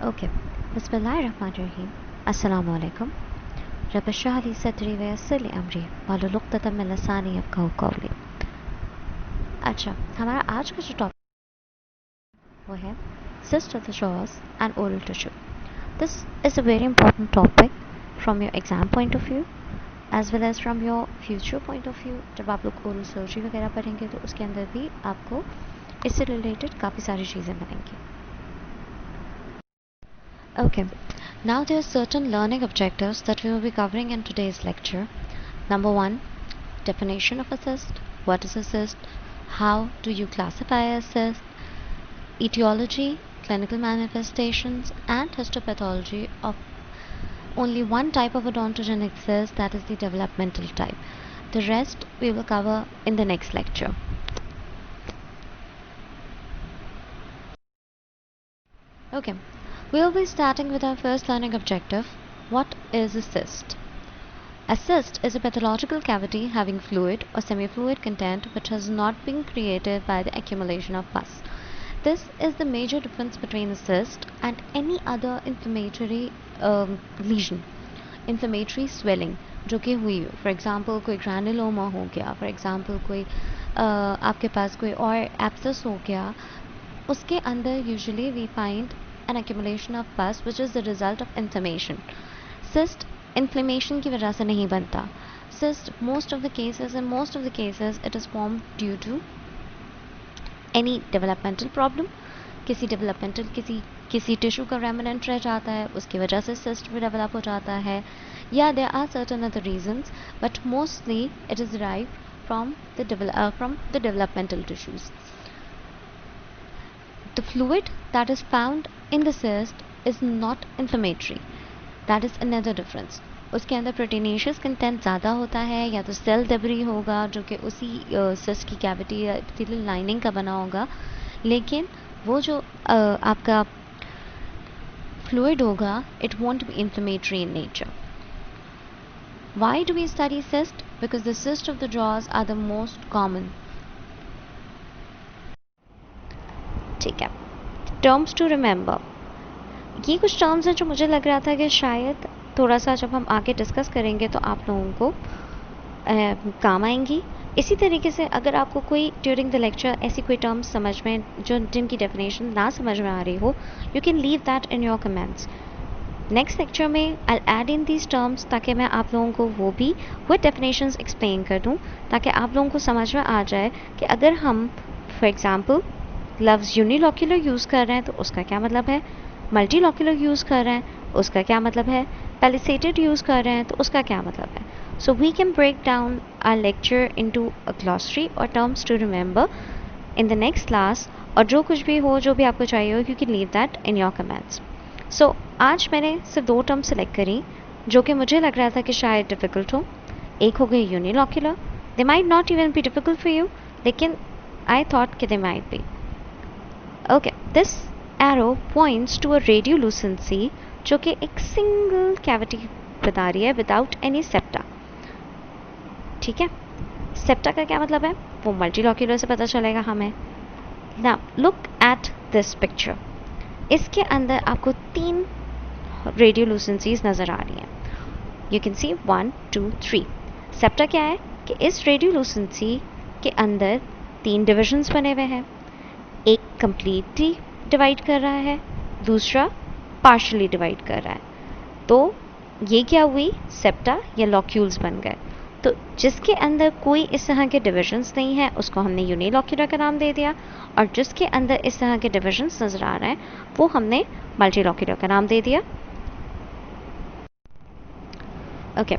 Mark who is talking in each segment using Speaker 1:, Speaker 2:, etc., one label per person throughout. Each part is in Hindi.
Speaker 1: Okay. Bismillahirrahmanirrahim. Assalamu alaikum. Rabbi shrah li sadri wa yassir li amri wahlul uqdatan min lisani yafqahu qawli. अच्छा, हमारा आज का जो टॉपिक वो है cyst of the jaws and oral tissue. This is a very important topic from your exam point of view as well as from your future point of view. जब आप लोग oral surgery वगैरह पढ़ेंगे तो उसके अंदर भी आपको इससे रिलेटेड काफ़ी सारी चीज़ें मिलेंगी. Okay, now there are certain learning objectives that we will be covering in today's lecture. Number one, definition of a cyst. What is a cyst? How do you classify a cyst? Etiology, clinical manifestations, and histopathology of only one type of odontogenic cyst, that is the developmental type. The rest we will cover in the next lecture. Okay, we will be starting with our first learning objective. What is a cyst? A cyst is a pathological cavity having fluid or semi-fluid content which has not been created by the accumulation of pus. This is the major difference between a cyst and any other inflammatory lesion. Inflammatory swelling जो कि हुई, फॉर एग्जांपल कोई ग्रैनुलोमा हो गया, फॉर एग्जांपल कोई आपके पास कोई और एब्सेस हो गया, उसके अंदर usually we find an accumulation of pus which is the result of inflammation. Cyst inflammation की वजह से नहीं बनता. Cyst in most of the cases it is formed due to any developmental problem. किसी टिश्यू का रेमिनेंट रह जाता है, उसकी वजह से cyst भी डेवलप हो जाता है, या there are certain other reasons, but mostly it is derived from the developmental tissues. The fluid that is found in the cyst is not inflammatory. That is another difference. उसके अंदर प्रोटीनेशियस कंटेंट ज़्यादा होता है, या तो सेल डेब्री होगा जो कि उसी सिस्ट की कैविटी या एपिथेलियल लाइनिंग का बना होगा, लेकिन वो जो आपका फ्लूइड होगा it won't be inflammatory in nature. Why do we study cyst? Because the cysts of the jaws are the most common. ठीक है, टर्म्स टू रिमेंबर. ये कुछ टर्म्स हैं जो मुझे लग रहा था कि शायद थोड़ा सा जब हम आगे डिस्कस करेंगे तो आप लोगों को काम आएंगी. इसी तरीके से अगर आपको कोई ड्यूरिंग द लेक्चर ऐसी कोई टर्म्स समझ में जो जिनकी डेफिनेशन ना समझ में आ रही हो, you can leave that in your comments. Next lecture में I add in these terms ताकि मैं आप लोगों को वो भी विद डेफिनेशंस एक्सप्लेन कर दूँ, ताकि आप लोगों को समझ में आ जाए कि अगर हम फॉर एग्जांपल लफ्ज़ यूनिलॉक्यूलर यूज़ कर रहे हैं तो उसका क्या मतलब है, मल्टीलॉक्यूलर यूज़ कर रहे हैं उसका क्या मतलब है, पैलिसेटेड यूज़ कर रहे हैं तो उसका क्या मतलब है. So we can break down our lecture into a glossary और terms to remember in the next class. और जो कुछ भी हो, जो भी आपको चाहिए हो, you can leave that in your comments. So आज मैंने सिर्फ 2 टर्म सेलेक्ट करी जो कि मुझे लग रहा था कि शायद डिफ़िकल्ट हो. एक हो गई unilocular. They might not even be difficult for you, लेकिन आई थॉट कि they might be. Okay, this arrow points to a radiolucency जो कि एक सिंगल कैविटी बता रही है विदाउट एनी सेप्टा. ठीक है, सेप्टा का क्या मतलब है वो मल्टीलॉक्यूलर से पता चलेगा हमें. Now look at this picture. इसके अंदर आपको 3 रेडियोलुसेंसीज नज़र आ रही हैं. You can C 1 2 3. सेप्टा क्या है कि इस रेडियोलुसेंसी के अंदर 3 डिविजन्स बने हुए हैं. एक कंप्लीटली डिवाइड कर रहा है, दूसरा पार्शली डिवाइड कर रहा है. तो ये क्या हुई, सेप्टा या लॉक्यूल्स बन गए. तो जिसके अंदर कोई इस तरह के डिविजन्स नहीं है उसको हमने यूनिलॉक्यूलर का नाम दे दिया, और जिसके अंदर इस तरह के डिविजन्स नज़र आ रहे हैं वो हमने मल्टीलॉक्यूलर का नाम दे दिया. ओके,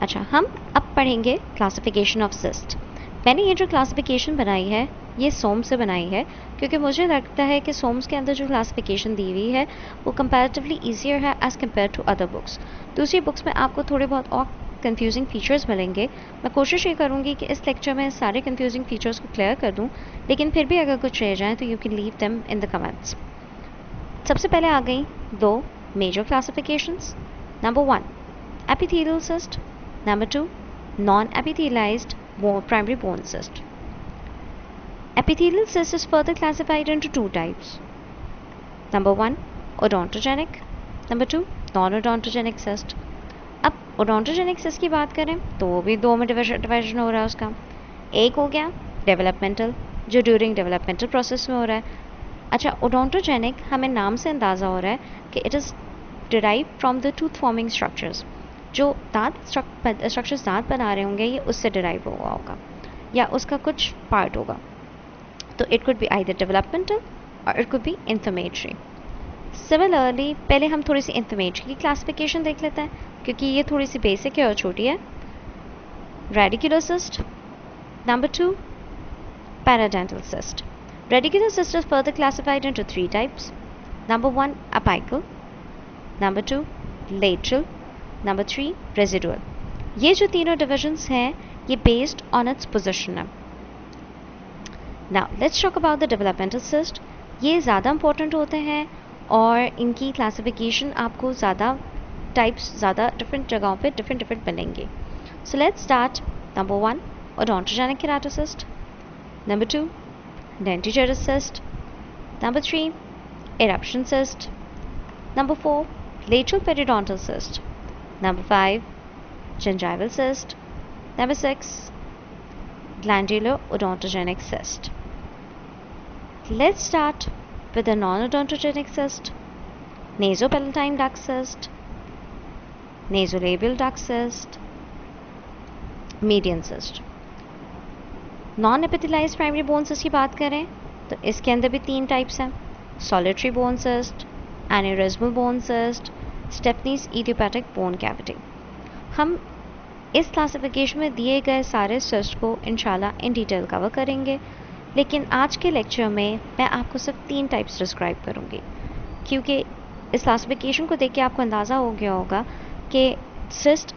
Speaker 1: अच्छा, हम अब पढ़ेंगे क्लासिफिकेशन ऑफ सिस्ट. मैंने ये जो क्लासिफिकेशन बनाई है ये सोम्स से बनाई है, क्योंकि मुझे लगता है कि सोम्स के अंदर जो क्लासिफिकेशन दी हुई है वो कंपैरेटिवली ईजियर है as compare to other books. दूसरी बुक्स में आपको थोड़े बहुत और कंफ्यूजिंग फीचर्स मिलेंगे. मैं कोशिश ये करूँगी कि इस लेक्चर में सारे कंफ्यूजिंग फीचर्स को क्लियर कर दूँ, लेकिन फिर भी अगर कुछ रह जाए तो you can leave them in the comments. सबसे पहले आ गई 2 major classifications. Number 1 epithelial cyst, number 2 non epithelized primary bone cyst. Epithelial cyst is further classified into 2 types. Number 1 odontogenic, number 2 non odontogenic cyst. अब ओडोंटोजेनिक सिस्ट की बात करें तो वो भी दो में डिवीजन हो रहा है उसका। एक हो गया डेवलपमेंटल, जो ड्यूरिंग डेवलपमेंटल प्रोसेस में हो रहा है। अच्छा, ओडोंटोजेनिक हमें नाम से अंदाज़ा हो रहा है कि it is derive from the tooth forming structures, जो दांत स्ट्रक्चर्स दांत बना रहे होंगे ये उससे डिराइव हुआ होगा या उसका कुछ पार्ट होगा। तो it could be either developmental or it could be inflammatory. Similarly पहले हम थोड़ी सी इंफ्लेमेटरी की क्लासिफिकेशन देख लेते हैं क्योंकि ये थोड़ी सी बेसिक है और छोटी है। Radicular cyst, number 2 paradental cyst. Radicular cyst is further classified into three types. Number 1 apical, number 2 lateral, number 3 residual. ये जो तीनों divisions हैं ये based on its position है। Now let's talk about the developmental cyst. ये ज़्यादा important होते हैं और इनकी classification आपको ज़्यादा types ज़्यादा different जगहों पे different मिलेंगे। So let's start. Number 1 odontogenic keratocyst, number 2 dentigerous cyst, number 3 eruption cyst, number 4 lateral periodontal cyst, number 5 gingival cyst, number 6 glandular odontogenic cyst. Let's start with the non-odontogenic cyst, nasopalatine duct cyst, nasolabial duct cyst, median cyst. Non epithelized primary bone cyst की बात करें तो इसके अंदर भी तीन टाइप्स हैं, solitary bone cyst, aneurysmal bone cyst, Stafne's idiopathic bone cavity. हम इस क्लासिफिकेशन में दिए गए सारे सिस्ट को इंशाल्लाह इन डिटेल कवर करेंगे, लेकिन आज के लेक्चर में मैं आपको सिर्फ तीन टाइप्स डिस्क्राइब करूँगी क्योंकि इस क्लासिफिकेशन को देख के आपको अंदाज़ा हो गया होगा कि सिस्ट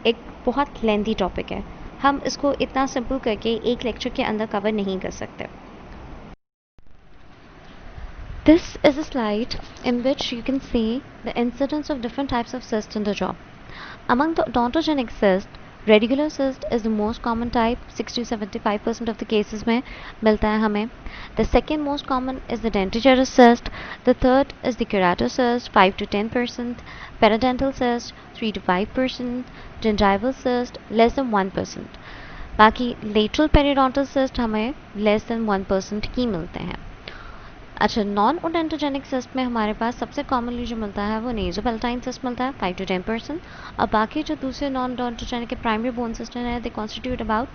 Speaker 1: एक बहुत लेंथी टॉपिक है, हम इसको इतना सिंपल करके एक लेक्चर के अंदर कवर नहीं कर सकते। This is a slide in which you can see the incidence of different types of cysts in the jaw. Among the odontogenic cysts, radicular cyst is the most common type, 60-75% of the cases में मिलता है हमें. The second most common is the dentigerous cyst. The third is the keratocyst, 5-10%. Periodontal cyst, 3-5%. Gingival cyst, less than 1%. बाकी lateral periodontal cyst हमें less than 1% ही मिलते हैं। अच्छा, नॉन ओडोंटोजेनिक सिस्ट में हमारे पास सबसे कॉमनली जो मिलता है वो नेज़ोपैलेटाइन सिस्ट मिलता है 5-10%, और बाकी जो दूसरे नॉन ओडोंटोजेनिक के प्राइमरी बोन सिस्ट हैं they constitute about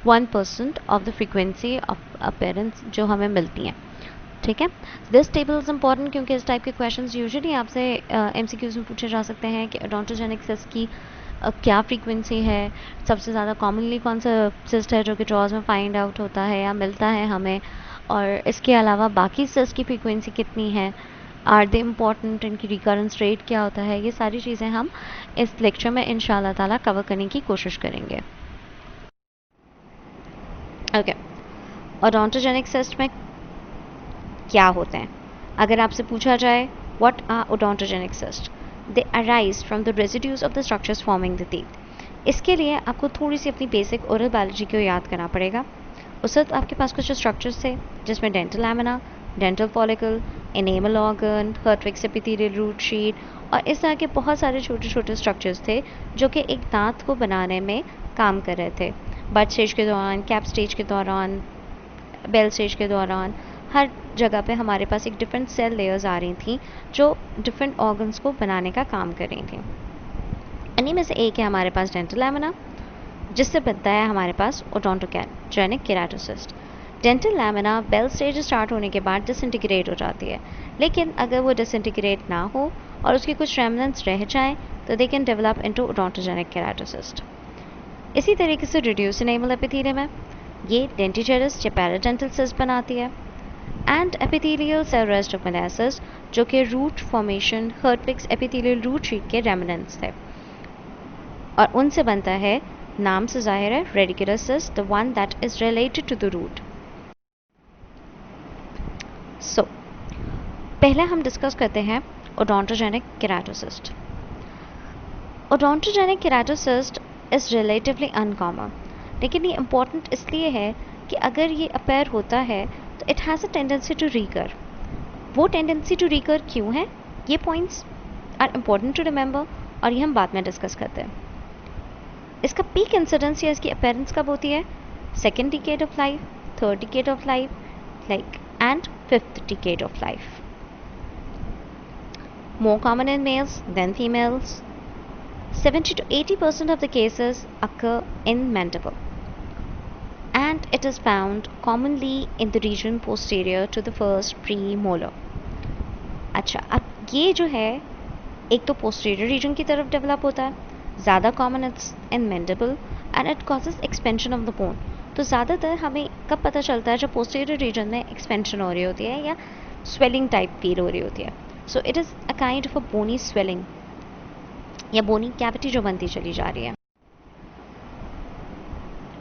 Speaker 1: 1% of the frequency of appearance जो हमें मिलती हैं। ठीक है, दिस टेबल इज़ इंपॉर्टेंट क्योंकि इस टाइप के क्वेश्चंस यूजुअली आपसे MCQs में पूछे जा सकते हैं कि ओडोंटोजेनिक सिस्ट की क्या फ्रीक्वेंसी है, सबसे ज़्यादा कॉमनली कौन सा सिस्ट है जो कि ड्रॉज में फाइंड आउट होता है या मिलता है हमें, और इसके अलावा बाकी सिस्ट की फ्रीक्वेंसी कितनी है, आर दे इम्पॉर्टेंट, इनकी रिकरेंस रेट क्या होता है, ये सारी चीज़ें हम इस लेक्चर में इंशाल्लाह ताला कवर करने की कोशिश करेंगे। ओके, ओडोंटोजेनिक सिस्ट में क्या होते हैं? अगर आपसे पूछा जाए what are odontogenic cyst, they arise from the residues of the structures forming the teeth. इसके लिए आपको थोड़ी सी अपनी बेसिक ओरल बायोलॉजी को याद करना पड़ेगा। उस वक्त आपके पास कुछ स्ट्रक्चर्स थे जिसमें dental lamina, dental follicle, enamel organ, Hertwig's epithelial root sheath और इस तरह के बहुत सारे छोटे छोटे स्ट्रक्चर्स थे जो कि एक दांत को बनाने में काम कर रहे थे। बर्थ स्टेज के दौरान, कैप स्टेज के दौरान, बेल स्टेज के दौरान, हर जगह पे हमारे पास एक डिफरेंट सेल लेयर्स आ रही थी जो डिफरेंट ऑर्गन्स को बनाने का काम कर रही थी। इन्हीं में से एक है हमारे पास डेंटल लैमिना, जिससे बनता है हमारे पास odontogenic keratocyst. Dental lamina bell stage start होने के बाद डिसइंटीग्रेट हो जाती है, लेकिन अगर वो डिसइंटीग्रेट ना हो और उसके कुछ रेमिनेंट्स रह जाएं तो they can develop into odontogenic keratocyst. इसी तरीके से रिड्यूस एनेमल एपिथेलियम है, ये डेंटिजेरस या पैराडेंटल सिस्ट बनाती है, and epithelial cell rest of Malassez जो कि root formation Hertwig's epithelial root sheath के रेमिनेंट्स थे, और उनसे बनता है, नाम से जाहिर है, radicular cyst, the one that is related to the root. So पहले हम डिस्कस करते हैं odontogenic keratocyst. Odontogenic keratocyst is relatively uncommon, लेकिन ये इम्पॉर्टेंट इसलिए है कि अगर ये अपेयर होता है तो it has a tendency to recur. वो टेंडेंसी टू रिकर क्यों है? ये points are important to remember और ये हम बाद में डिस्कस करते हैं. इसका पीक इंसिडेंस या इसकी अपेरेंस कब होती है? Second decade of life, third decade of life, like and fifth decade of life. More common in males than females. 70 to 80% of the cases occur in mandible, and it is found commonly in the region posterior to the first premolar. अच्छा, अब ये जो है एक तो posterior region की तरफ डेवलप होता है, ज़्यादा common it's in mandible and it causes expansion of the bone. तो ज़्यादातर हमें कब पता चलता है? जब posterior region में एक्सपेंशन हो रही होती है या स्वेलिंग टाइप फील हो रही होती है. So it is a kind of a bony swelling या बोनी कैविटी जो बनती चली जा रही है.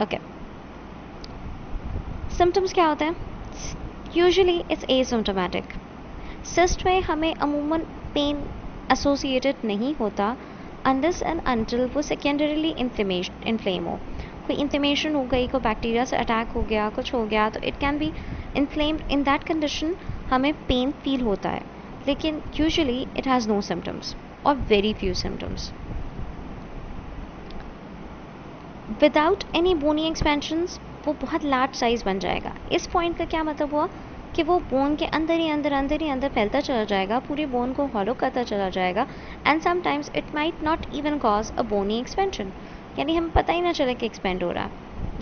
Speaker 1: ओके, सिम्टम्स क्या होते हैं? Usually it's asymptomatic. सिस्ट में हमें अमूमन पेन एसोसिएटेड नहीं होता अनलेस एंड अनटिल वो सेकेंडरीली इन्फ्लेम हो. कोई इन्फ्लेमेशन हो गई, कोई बैक्टीरिया से अटैक हो गया, कुछ हो गया, तो it can be inflamed. In that condition हमें पेन फील होता है, लेकिन usually it has no symptoms or very few symptoms. Without any bony expansions वो बहुत लार्ज साइज बन जाएगा. इस पॉइंट का क्या मतलब हुआ कि वो बोन के अंदर ही अंदर फैलता चला जाएगा, पूरी बोन को हॉलो करता चला जाएगा. And sometimes it might not even cause a bony expansion, यानी हमें पता ही ना चले कि एक्सपेंड हो रहा है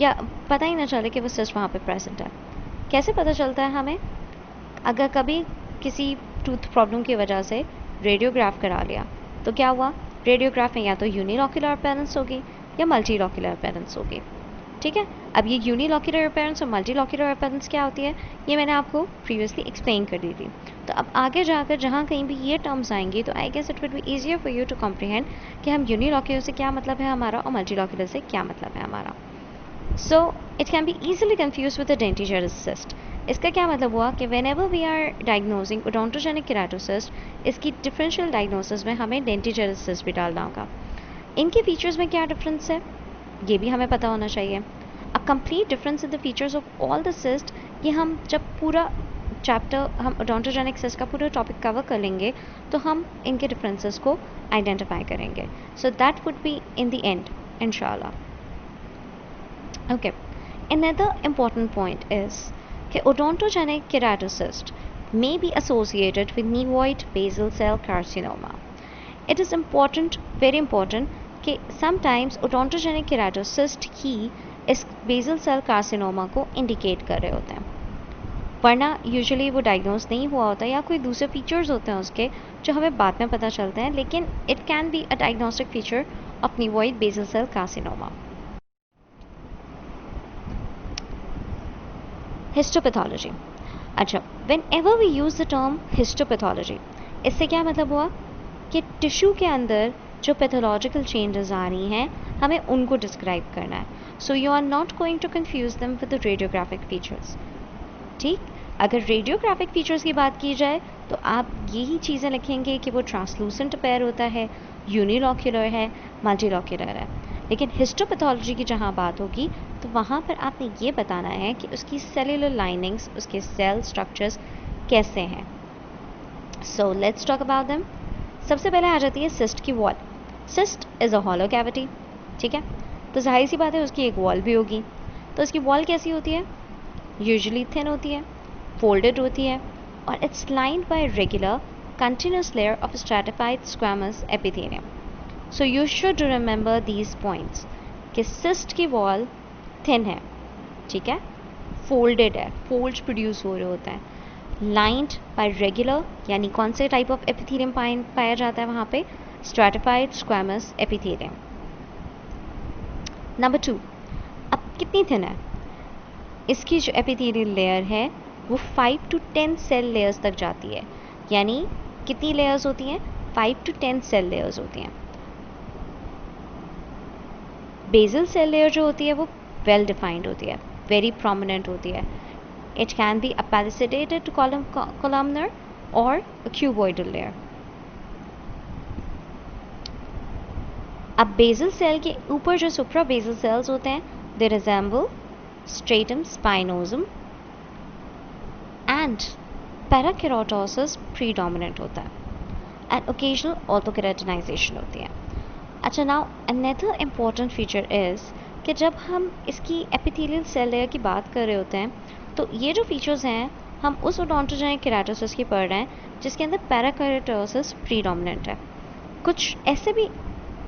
Speaker 1: या पता ही ना चले कि वो सिस्ट वहाँ पे प्रेजेंट है. कैसे पता चलता है हमें? अगर कभी किसी टूथ प्रॉब्लम की वजह से रेडियोग्राफ करा लिया तो क्या हुआ? रेडियोग्राफ में या तो यूनिलॉक्यूलर अपीयरेंस होगी या मल्टीलॉक्यूलर अपीयरेंस होगी. ठीक है, अब ये यूनिलॉक्यूलर अपीयरेंस और मल्टीलॉक्यूलर अपीयरेंस क्या होती है ये मैंने आपको प्रीवियसली एक्सप्लेन कर दी थी. तो अब आगे जाकर जहाँ कहीं भी ये टर्म्स आएंगी तो I guess it will be easier for you to comprehend कि हम यूनिलॉक्यूलर से क्या मतलब है हमारा और मल्टीलॉक्यूलर से क्या मतलब है हमारा. So it can be easily confused with the dentigerous cyst. इसका क्या मतलब हुआ कि whenever we are diagnosing odontogenic keratocyst, इसकी डिफरेंशियल डायग्नोसिस में हमें डेंटिजरस सिस्ट भी डालना होगा. इनके फीचर्स में क्या डिफरेंस है ये भी हमें पता होना चाहिए. A complete difference in the features of all the cyst, ये हम जब पूरा चैप्टर हम ओडोंटोजेनिक सिस्ट का पूरा टॉपिक कवर कर लेंगे तो हम इनके डिफरेंसेस को आइडेंटिफाई करेंगे. So that would be in the end इंशाल्लाह. Okay, another important point is that odontogenic keratocyst may be associated with nevoid basal cell carcinoma. It is important, very important, कि sometimes odontogenic keratocyst ही इस basal cell carcinoma को indicate कर रहे होते हैं, वरना यूजुअली वो डायग्नोज नहीं हुआ होता या कोई दूसरे फीचर्स होते हैं उसके जो हमें बाद में पता चलते हैं, लेकिन it can be a diagnostic feature of nevoid basal cell carcinoma. Histopathology. अच्छा, whenever we use the term histopathology, इससे क्या मतलब हुआ कि टिश्यू के अंदर जो पैथोलॉजिकल चेंजेस आ रही हैं हमें उनको डिस्क्राइब करना है. So you are not going to confuse them with the radiographic features. ठीक, अगर रेडियोग्राफिक फीचर्स की बात की जाए तो आप यही चीज़ें लिखेंगे कि वो ट्रांसलूसेंट पैर होता है, यूनिलॉक्यूलर है, मल्टीलॉक्यूलर है. लेकिन हिस्टोपैथोलॉजी की जहाँ बात होगी तो वहाँ पर आपने ये बताना है कि उसकी सेलुलर लाइनिंग्स, उसके सेल स्ट्रक्चर्स कैसे हैं. So let's talk about them. सबसे पहले आ जाती है सिस्ट की wall. Cyst is a hollow cavity. ठीक है, तो जाहिर सी बात है उसकी एक वॉल भी होगी. तो उसकी वॉल कैसी होती है? यूजुअली थिन होती है, फोल्डेड होती है और it's lined by regular continuous layer of stratified squamous epithelium. So you should remember these points कि सिस्ट की वॉल थिन है, ठीक है, फोल्डेड है, फोल्ड्स प्रोड्यूस हो रहे होते हैं, लाइंड बाय रेगुलर, यानी कौन से टाइप ऑफ एपिथेलियम पाया जाता है वहाँ पे? Stratified squamous epithelium. नंबर 2, अब कितनी थिन है? इसकी जो एपिथेलियल लेयर है वो 5 to 10 सेल लेयर्स तक जाती है. यानी कितनी लेयर्स होती हैं? 5 to 10 सेल लेयर्स होती हैं. बेसल सेल लेयर जो होती है वो वेल डिफाइंड होती है, वेरी प्रोमिनेंट होती है. It can be a palisaded columnar or a cuboidal layer. अब बेसल सेल के ऊपर जो सुप्रा बेसल सेल्स होते हैं they resemble stratum spinosum and parakeratosis predominant होता है. एंड ओकेजनल ऑर्थोकेराटिनाइजेशन होती है। अच्छा, now another important feature is कि जब हम इसकी एपिथेलियल सेल लेयर की बात कर रहे होते हैं तो ये जो फीचर्स हैं हम उस ओडोंटोजेनिक केराटोसिस की पढ़ रहे हैं जिसके अंदर पैराकेराटोसिस प्रीडोमिनेंट है। कुछ ऐसे भी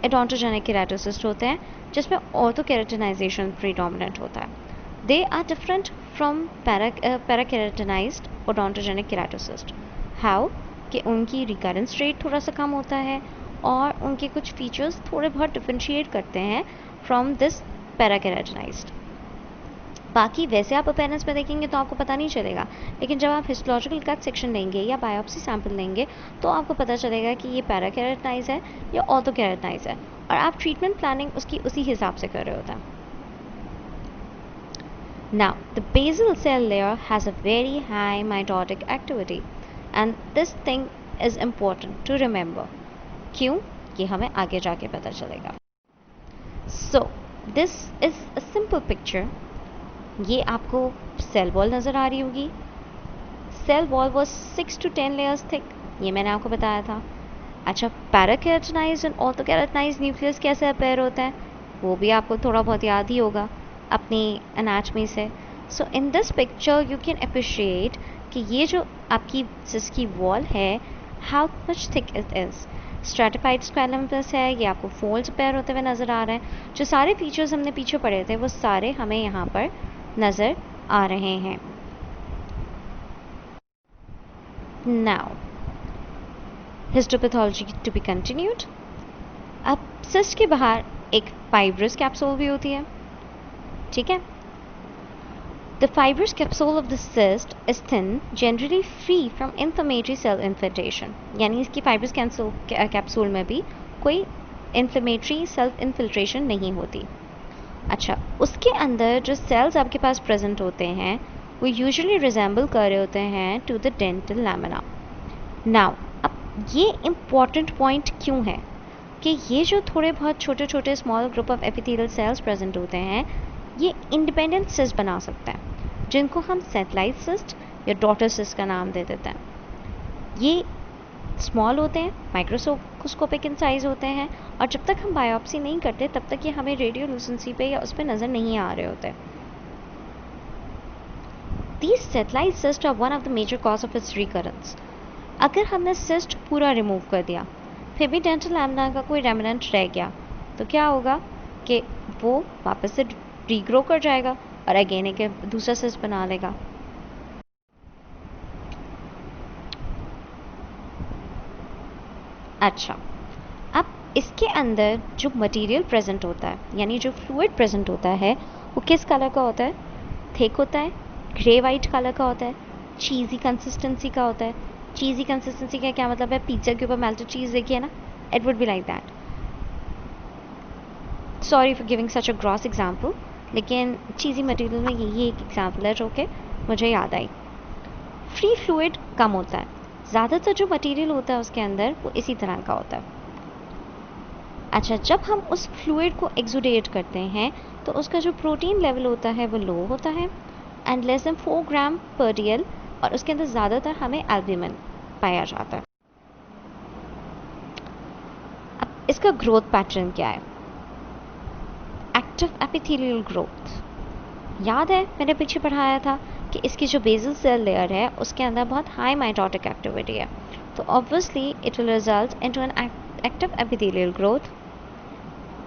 Speaker 1: ओडोंटोजेनिक केराटोसिस्ट होते हैं जिसमें ऑर्थोकेराटिनाइजेशन प्रीडोमिनेंट होता है। They are different from parakeratinized odontogenic keratocyst. How कि उनकी रिकरेंस रेट थोड़ा सा कम होता है और उनके कुछ फीचर्स थोड़े बहुत डिफ्रेंशिएट करते हैं फ्रॉम दिस पैराकेराटिनाइज्ड। बाकी वैसे आप अपेयरेंस में देखेंगे तो आपको पता नहीं चलेगा, लेकिन जब आप हिस्टोलॉजिकल कट सेक्शन लेंगे या बायोप्सी सैंपल लेंगे तो आपको पता चलेगा कि ये पैराकेराटिनाइज है या ऑर्थोकेराटिनाइज है, और आप ट्रीटमेंट प्लानिंग उसकी उसी हिसाब से कर रहे होते हैं। Now, the basal cell layer has a very high mitotic activity and this thing is important to remember. क्यों? ये हमें आगे जाके पता चलेगा। So, this is a simple picture. ये आपको सेल वॉल नज़र आ रही होगी। Cell wall was 6 to 10 layers थिक, ये मैंने आपको बताया था। अच्छा, पैराकेराटिनाइज्ड और ऑर्थोकेराटिनाइज्ड न्यूक्लियस कैसे अपेयर होता है वो भी आपको थोड़ा बहुत याद ही होगा अपनी एनाटमी से। So in this picture you can appreciate कि ये जो आपकी जिसकी वॉल है how much thick it is. Stratified squamous है, ये आपको फोल्ड्स अपेयर होते हुए नज़र आ रहे हैं। जो सारे फीचर्स हमने पीछे पढ़े थे वो सारे हमें यहाँ पर नज़र आ रहे हैं। Now histopathology to be continued. अब सिस्ट के बाहर एक फाइब्रस कैप्सूल भी होती है, ठीक है। The fibrous capsule of the cyst is thin, generally free from inflammatory cell infiltration, यानी इसकी फाइब्रस कैप्सूल में भी कोई इन्फ्लेमेटरी सेल्फ इन्फिल्ट्रेशन नहीं होती। अच्छा, उसके अंदर जो सेल्स आपके पास प्रेजेंट होते हैं वो यूजुअली रिजेंबल कर रहे होते हैं to the dental lamina. Now अब ये इम्पॉर्टेंट पॉइंट क्यों है कि ये जो थोड़े बहुत छोटे छोटे small group of epithelial cells present होते हैं ये इंडिपेंडेंट सिस्ट बना सकते हैं, जिनको हम सैटेलाइट सिस्ट या डॉटर सिस्ट का नाम दे देते हैं। ये स्मॉल होते हैं, माइक्रोस्कोपिक इन साइज होते हैं, और जब तक हम बायोप्सी नहीं करते तब तक ये हमें रेडियोलुसेंसी पे या उस पर नज़र नहीं आ रहे होते। These satellite cysts are one of the major cause of its recurrence. अगर हमने सिस्ट पूरा रिमूव कर दिया फिर भी डेंटल लैमिना का कोई रेमिनेंट रह गया तो क्या होगा कि वो वापस से रीग्रो कर जाएगा और अगेन एक दूसरा सिस्ट बना लेगा। अच्छा, अब इसके अंदर जो मटेरियल प्रेजेंट होता है यानी जो फ्लूइड प्रेजेंट होता है वो किस कलर का होता है? थिक होता है, ग्रे वाइट कलर का होता है, चीज़ी कंसिस्टेंसी का होता है। चीज़ी कंसिस्टेंसी का क्या मतलब है? पिज्ज़ा के ऊपर मेल्टेड चीज़ देखिए ना, it would be like that. Sorry for giving such a gross example, लेकिन चीज़ी मटेरियल में यही एक एग्जाम्पल है जो कि मुझे याद आई। फ्री फ्लूइड कम होता है, ज़्यादातर जो मटेरियल होता है उसके अंदर वो इसी तरह का होता है। अच्छा, जब हम उस फ्लूइड को एक्सुडेट करते हैं तो उसका जो प्रोटीन लेवल होता है वो लो होता है एंड लेस देन 4 ग्राम पर डीएल, और उसके अंदर ज़्यादातर हमें एल्ब्यूमिन पाया जाता है। अब इसका ग्रोथ पैटर्न क्या है? Active epithelial growth. याद है मैंने पीछे पढ़ाया था कि इसकी जो बेसल सेल लेयर है उसके अंदर बहुत हाई माइटोटिक एक्टिविटी है, तो obviously it will result into an active epithelial growth.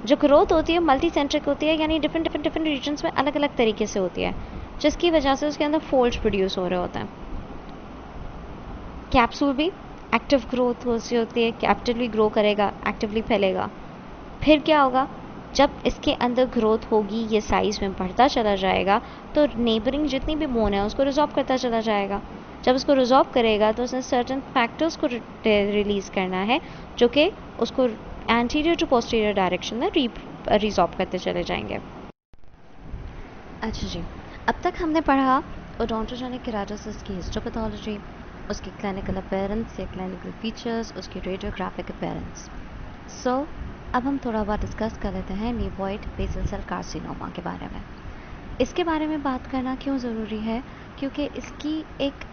Speaker 1: जो ग्रोथ होती है मल्टी सेंट्रिक होती है, यानी डिफरेंट रीजन्स में अलग अलग तरीके से होती है, जिसकी वजह से उसके अंदर फोल्ड्स प्रोड्यूस हो रहे होते हैं। कैप्सूल भी एक्टिव ग्रोथ होती है, एक्टिवली ग्रो करेगा, एक्टिवली फैलेगा। फिर क्या होगा? जब इसके अंदर ग्रोथ होगी ये साइज़ में बढ़ता चला जाएगा तो नेबरिंग जितनी भी बोन है उसको रिजॉर्व करता चला जाएगा। जब उसको रिजॉर्व करेगा तो उसने सर्टन फैक्टर्स को रिलीज़ करना है जो कि उसको एंटीरियर टू पोस्टीरियर डायरेक्शन में रिजॉर्व करते चले जाएंगे। अच्छा जी, अब तक हमने पढ़ा ओडोंटोजेनिक केराटोसिस की हिस्टोपैथोलॉजी, उसके क्लिनिकल अपीयरेंस या क्लिनिकल फीचर्स, उसकी रेडियोग्राफिक अपीयरेंस। अब हम थोड़ा बहुत डिस्कस कर लेते हैं न्यूबॉइड बेसल सेल कार्सिनोमा के बारे में। इसके बारे में बात करना क्यों ज़रूरी है? क्योंकि इसकी एक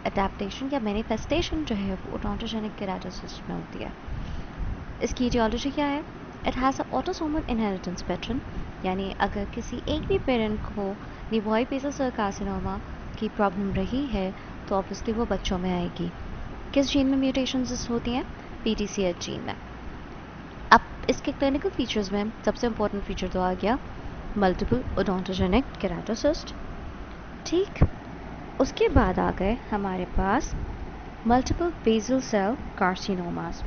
Speaker 1: अडेप्टेशन या मैनिफेस्टेशन जो है वो ओडोंटोजेनिक केराटोसिस में होती है। इसकी etiology क्या है? It has a autosomal inheritance pattern, यानी अगर किसी एक भी पेरेंट को निवॉइड बेसल सेल कार्सिनोमा की प्रॉब्लम रही है तो ऑब्वियसली वो बच्चों में आएगी। किस जीन में म्यूटेशंस होती हैं? PTCH जीन में। अब इसके क्लिनिकल फीचर्स में सबसे इम्पोर्टेंट फीचर तो आ गया मल्टीपल ओडोंटोजेनिक केराटोसिस्ट। ठीक, उसके बाद आ गए हमारे पास मल्टीपल बेसल सेल कार्सिनोमास।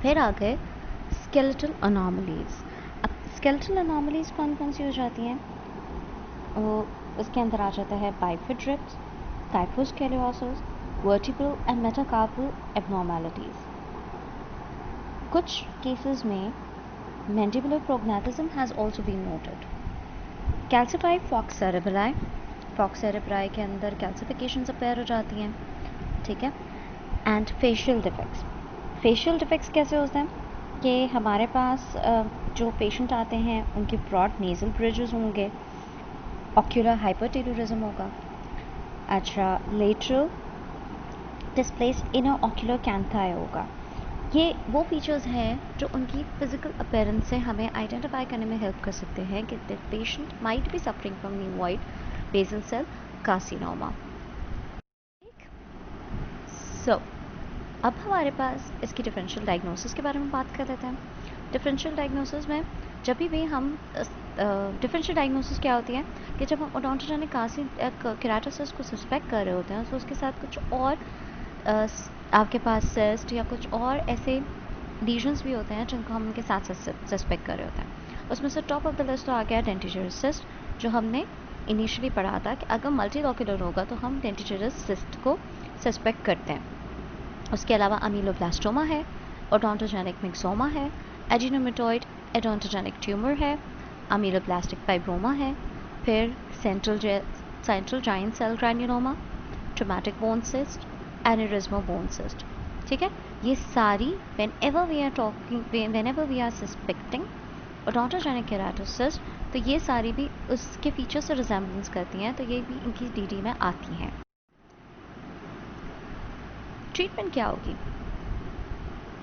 Speaker 1: फिर आ गए स्केलेटल अनोमलीज। अब स्केलेटल अनोमलीज कौन कौन सी हो जाती हैं? वो उसके अंदर आ जाता है bifid ribs, kyphoscoliosis, vertebral and metacarpal एबनॉर्मैलिटीज। कुछ केसेस में mandibular prognathism has also been noted. Calcified fox cerebri के अंदर calcifications appear हो जाती हैं, ठीक है। एंड फेशियल डिफेक्ट्स कैसे होते हैं कि हमारे पास जो पेशेंट आते हैं उनके ब्रॉड नेजल ब्रिजेस होंगे, ऑक्यूलर हाइपरटेलुरिज्म होगा, अच्छा लेटरल डिस्प्लेस्ड इनर ऑक्यूलर कैंथाई होगा। ये वो फीचर्स हैं जो उनकी फिजिकल अपीयरेंस से हमें आइडेंटिफाई करने में हेल्प कर सकते हैं कि that patient might be suffering from nevoid basal cell carcinoma. So अब हमारे पास इसकी डिफरेंशियल डायग्नोसिस के बारे में बात कर लेते हैं। डिफरेंशियल डायग्नोसिस में जब भी हम डिफरेंशियल डायग्नोसिस क्या होती है कि जब हम ओडोंटोजेनिक केराटोसिस को सस्पेक्ट कर रहे होते हैं तो उसके साथ कुछ और आपके पास सिस्ट या कुछ और ऐसे लीजन्स भी होते हैं जिनको हम उनके साथ सस्पेक्ट कर रहे होते हैं। उसमें से टॉप ऑफ द लिस्ट तो आ गया डेंटिजेरस सिस्ट, जो हमने इनिशियली पढ़ा था कि अगर मल्टीलोक्यूलर होगा तो हम डेंटिजेरस सिस्ट को सस्पेक्ट करते हैं। उसके अलावा अमीलोब्लास्टोमा है, ओडोंटोजेनिक मिक्सोमा है, एडिनोमेटॉइड एडोंटोजेनिक ट्यूमर है, अमीलोब्लास्टिक फाइब्रोमा है, फिर central giant cell granuloma, traumatic bone cyst, aneurysmal bone cyst. ठीक है, ये सारी whenever we are suspecting odontogenic keratosis, तो ये सारी भी उसके फीचर से रिजेम्बलेंस करती हैं, तो ये भी इनकी डीडी में आती हैं। ट्रीटमेंट क्या होगी?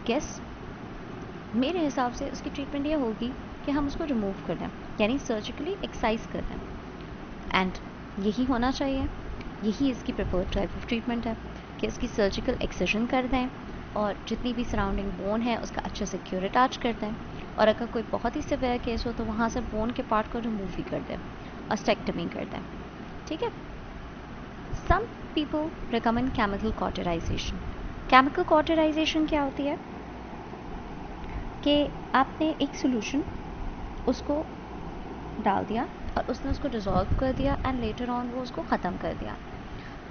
Speaker 1: गेस, मेरे हिसाब से उसकी ट्रीटमेंट ये होगी कि हम उसको रिमूव कर दें, यानी सर्जिकली एक्साइज कर दें। एंड यही होना चाहिए, यही इसकी प्रेफर्ड टाइप ऑफ ट्रीटमेंट है कि इसकी सर्जिकल एक्सिजन कर दें और जितनी भी सराउंडिंग बोन है उसका अच्छे से क्यूरेटाज कर दें, और अगर कोई बहुत ही सिवियर केस हो तो वहाँ से बोन के पार्ट को रिमूव ही कर दें, अस्टेक्टमी कर दें। ठीक है। Some people recommend chemical cauterisation. Chemical cauterisation क्या होती है कि आपने एक सोल्यूशन उसको डाल दिया और उसने उसको डिज़ोल्व कर दिया एंड लेटर ऑन वो उसको ख़त्म कर दिया।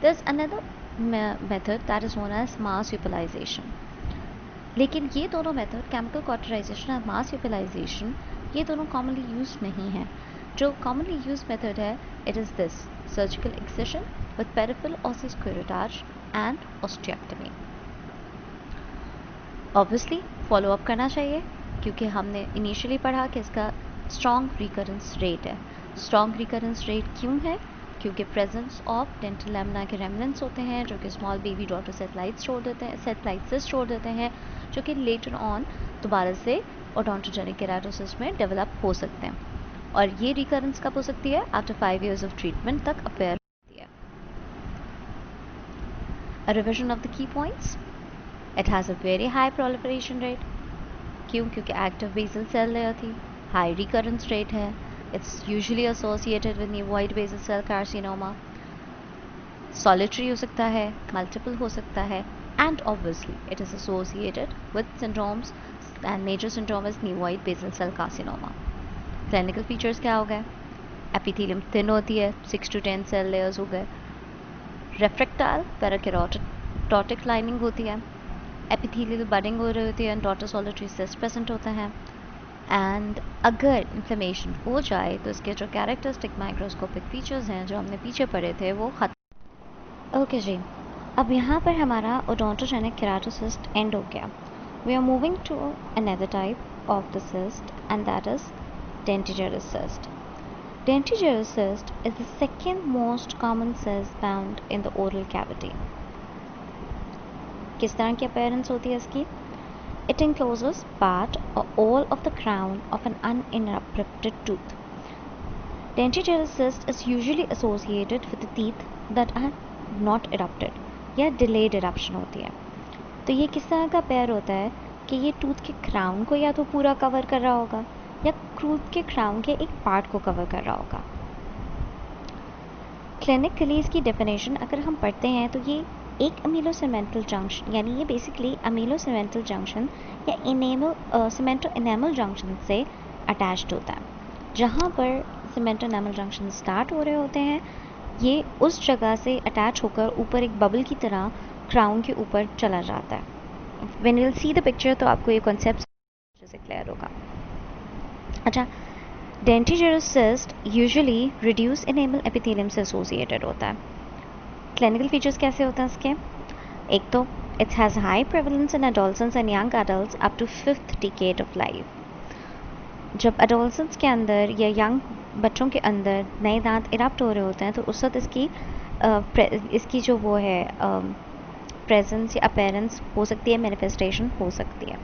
Speaker 1: There is another method that is known as marsupialisation. लेकिन ये दोनों मेथड, केमिकल कॉटराइजेशन और मास यूटिलाइजेशन, ये दोनों कॉमनली यूज नहीं है। जो कॉमनली यूज मेथड है it is this surgical excision with peripheral osseous curettage and osteotomy. Obviously follow up करना चाहिए क्योंकि हमने इनिशियली पढ़ा कि इसका स्ट्रॉन्ग रिकरेंस रेट है। स्ट्रॉन्ग रिकरेंस रेट क्यों है? क्योंकि प्रेजेंस ऑफ डेंटल लैमिना के रेमिनेंट्स होते हैं जो कि स्मॉल बेबी डॉटर सेटेलाइट्स छोड़ देते हैं जो कि लेटर ऑन दोबारा से ओडोंटोजेनिक केराटोसिस में डेवलप हो सकते हैं, और ये रिकरेंस कब हो सकती है? आफ्टर 5 years ऑफ ट्रीटमेंट तक अपेयर होती है। A revision of the key points. It has a very high proliferation rate. क्यों? क्योंकि एक्टिव बेसल सेल लेयर थी, हाई रिकरेंस रेट है, it's usually associated with nevoid basal cell carcinoma, solitary हो सकता है, मल्टीपल हो सकता है, and obviously it is associated with syndromes and major syndrome is nevoid basal cell carcinoma. Clinical features क्या हो गए? एपिथेलियम थिन होती है, 6 to 10 सेल लेयर्स हो गए, रेफ्रेक्टाइल पैराकेरोटिक लाइनिंग होती है, एपिथेलियल बडिंग हो रही होती है and daughter solitary cyst present होता है, एंड अगर इन्फ्लेमेशन हो जाए तो इसके जो कैरेक्टरिस्टिक माइक्रोस्कोपिक फीचर्स हैं जो हमने पीछे पढ़े थे वो खत्म। ओके जी, अब यहाँ पर हमारा ओडोंटोजेनिक केराटोसिस्ट एंड हो गया। We are moving to another type of the cyst and that is dentigerous cyst. Dentigerous cyst is the second most common cyst found in the oral cavity. किस तरह की appearance होती है इसकी? It encloses part or all of the crown of an uninterrupted tooth. Dentigerous cyst is usually associated with the teeth that are not erupted या delayed eruption होती है. तो ये किस तरह का पेयर होता है कि ये टूथ के क्राउन को या तो पूरा कवर कर रहा होगा या टूथ के क्राउन के एक पार्ट को कवर कर रहा होगा. क्लिनिकली इसकी डेफिनेशन अगर हम पढ़ते हैं तो ये एक अमीलोसेमेंटल जंक्शन यानी ये बेसिकली अमीलोसेमेंटल जंक्शन या सीमेंटो इनेमल जंक्शन से अटैच्ड होता है. जहाँ पर सीमेंटो इनेमल जंक्शन स्टार्ट हो रहे होते हैं ये उस जगह से अटैच होकर ऊपर एक बबल की तरह क्राउन के ऊपर चला जाता है. When you will see the picture तो आपको ये कॉन्सेप्ट अच्छे से क्लियर होगा. अच्छा, dentigerous cyst usually reduce enamel epithelium से एसोसिएटेड होता है. क्लिनिकल फीचर्स कैसे होते हैं इसके? एक तो it has high prevalence in adolescents and young adults up to 5th decade of life. जब एडोलसेंट्स के अंदर या यंग बच्चों के अंदर नए दांत इरप्ट हो रहे होते हैं तो उस वक्त इसकी जो वो है प्रेजेंस या अपेरेंस हो सकती है, मैनिफेस्टेशन हो सकती है.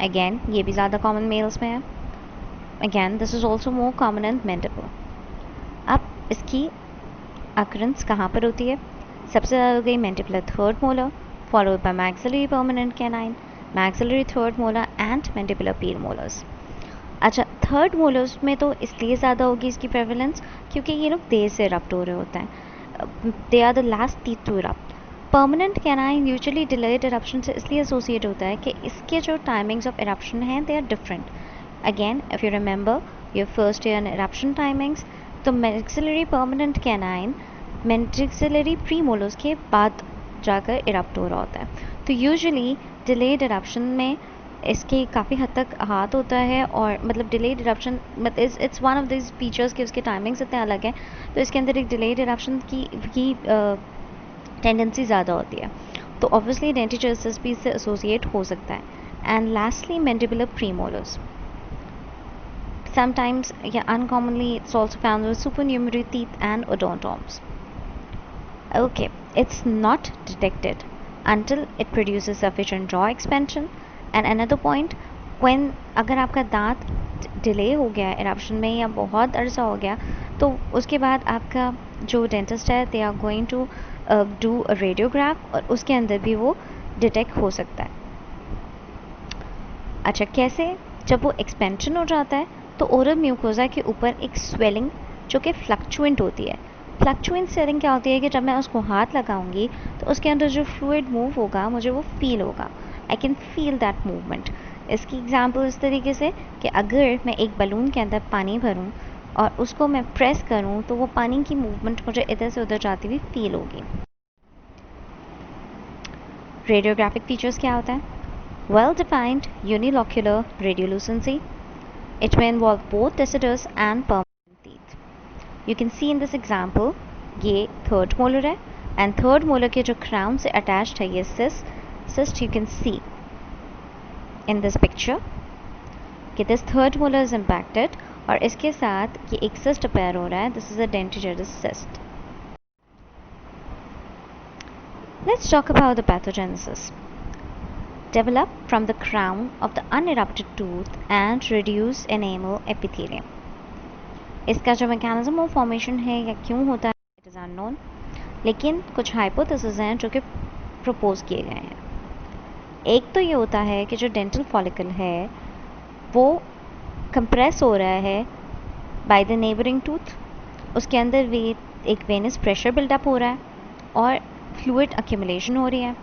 Speaker 1: अगेन ये भी ज़्यादा कॉमन मेल्स में है. Again this is also more common in mandible. अब इसकी अकरेंस कहाँ पर होती है? सबसे ज़्यादा हो गई mandibular third molar, followed by maxillary permanent canine, maxillary third molar and mandibular peel molars. अच्छा, थर्ड मोलर्स में तो इसलिए ज़्यादा होगी इसकी प्रेवलेंस क्योंकि ये लोग देर से इरप्ट हो रहे होते हैं. They are the last teeth to erupt. Permanent canine usually delayed eruption से इसलिए एसोसिएट होता है कि इसके जो टाइमिंग्स ऑफ इरप्शन हैं they are different. Again if you remember your first year eruption timings, तो maxillary permanent canine maxillary premolars के बाद जाकर इरप्ट हो रहा होता है. तो यूजुअली डिलेड इरप्शन में इसके काफ़ी हद तक हाथ होता है और मतलब delayed eruption it's one of this features कि उसके टाइमिंग्स इतने अलग हैं तो इसके अंदर एक डिलेड इरप्शन की टेंडेंसी ज़्यादा होती है. तो ऑब्वियसली डेंटिजेरस सिस्ट भी इससे एसोसिएट हो सकता है. And lastly mandibular premolars. Sometimes या uncommonly it's also found with supernumerary teeth and odontomes. Okay, it's not detected until it produces sufficient jaw expansion. And another point, when अगर आपका दांत डिले हो गया इरप्शन में या बहुत अरसा हो गया तो उसके बाद आपका जो डेंटिस्ट है they are going to do a radiograph और उसके अंदर भी वो डिटेक्ट हो सकता है. अच्छा, कैसे? जब वो एक्सपेंशन हो जाता है तो ओरल म्यूकोजा के ऊपर एक स्वेलिंग जो कि फ्लक्चुएंट होती है. फ्लक्चुएंट स्वेलिंग क्या होती है कि जब मैं उसको हाथ लगाऊंगी तो उसके अंदर जो फ्लूइड मूव होगा मुझे वो फील होगा. I can feel that movement. इसकी एग्जांपल इस तरीके से कि अगर मैं एक बलून के अंदर पानी भरूं और उसको मैं प्रेस करूं तो वो पानी की मूवमेंट मुझे इधर से उधर जाती हुई फील होगी. रेडियोग्राफिक फीचर्स क्या होता है? Well defined unilocular radiolucency. It may involve both deciduous and permanent teeth. You can see in this example ये थर्ड मोलर है एंड थर्ड मोलर के जो क्राउन से अटैच्ड है ये cyst you can see in this picture कि this third molar is impacted और इसके साथ ये एक cyst appear हो रहा है. This is a dentigerous cyst. Let's talk about the pathogenesis. Develop from the crown of the unerupted tooth and reduce enamel epithelium. इसका जो mechanism of formation है या क्यों होता है it is unknown, लेकिन कुछ hypotheses हैं जो कि propose किए गए हैं. एक तो ये होता है कि जो डेंटल फॉलिकल है वो कंप्रेस हो रहा है बाय द नेबरिंग टूथ. उसके अंदर एक वेनस प्रेशर बिल्डअप हो रहा है और फ्लूइड अक्यूमुलेशन हो रही है.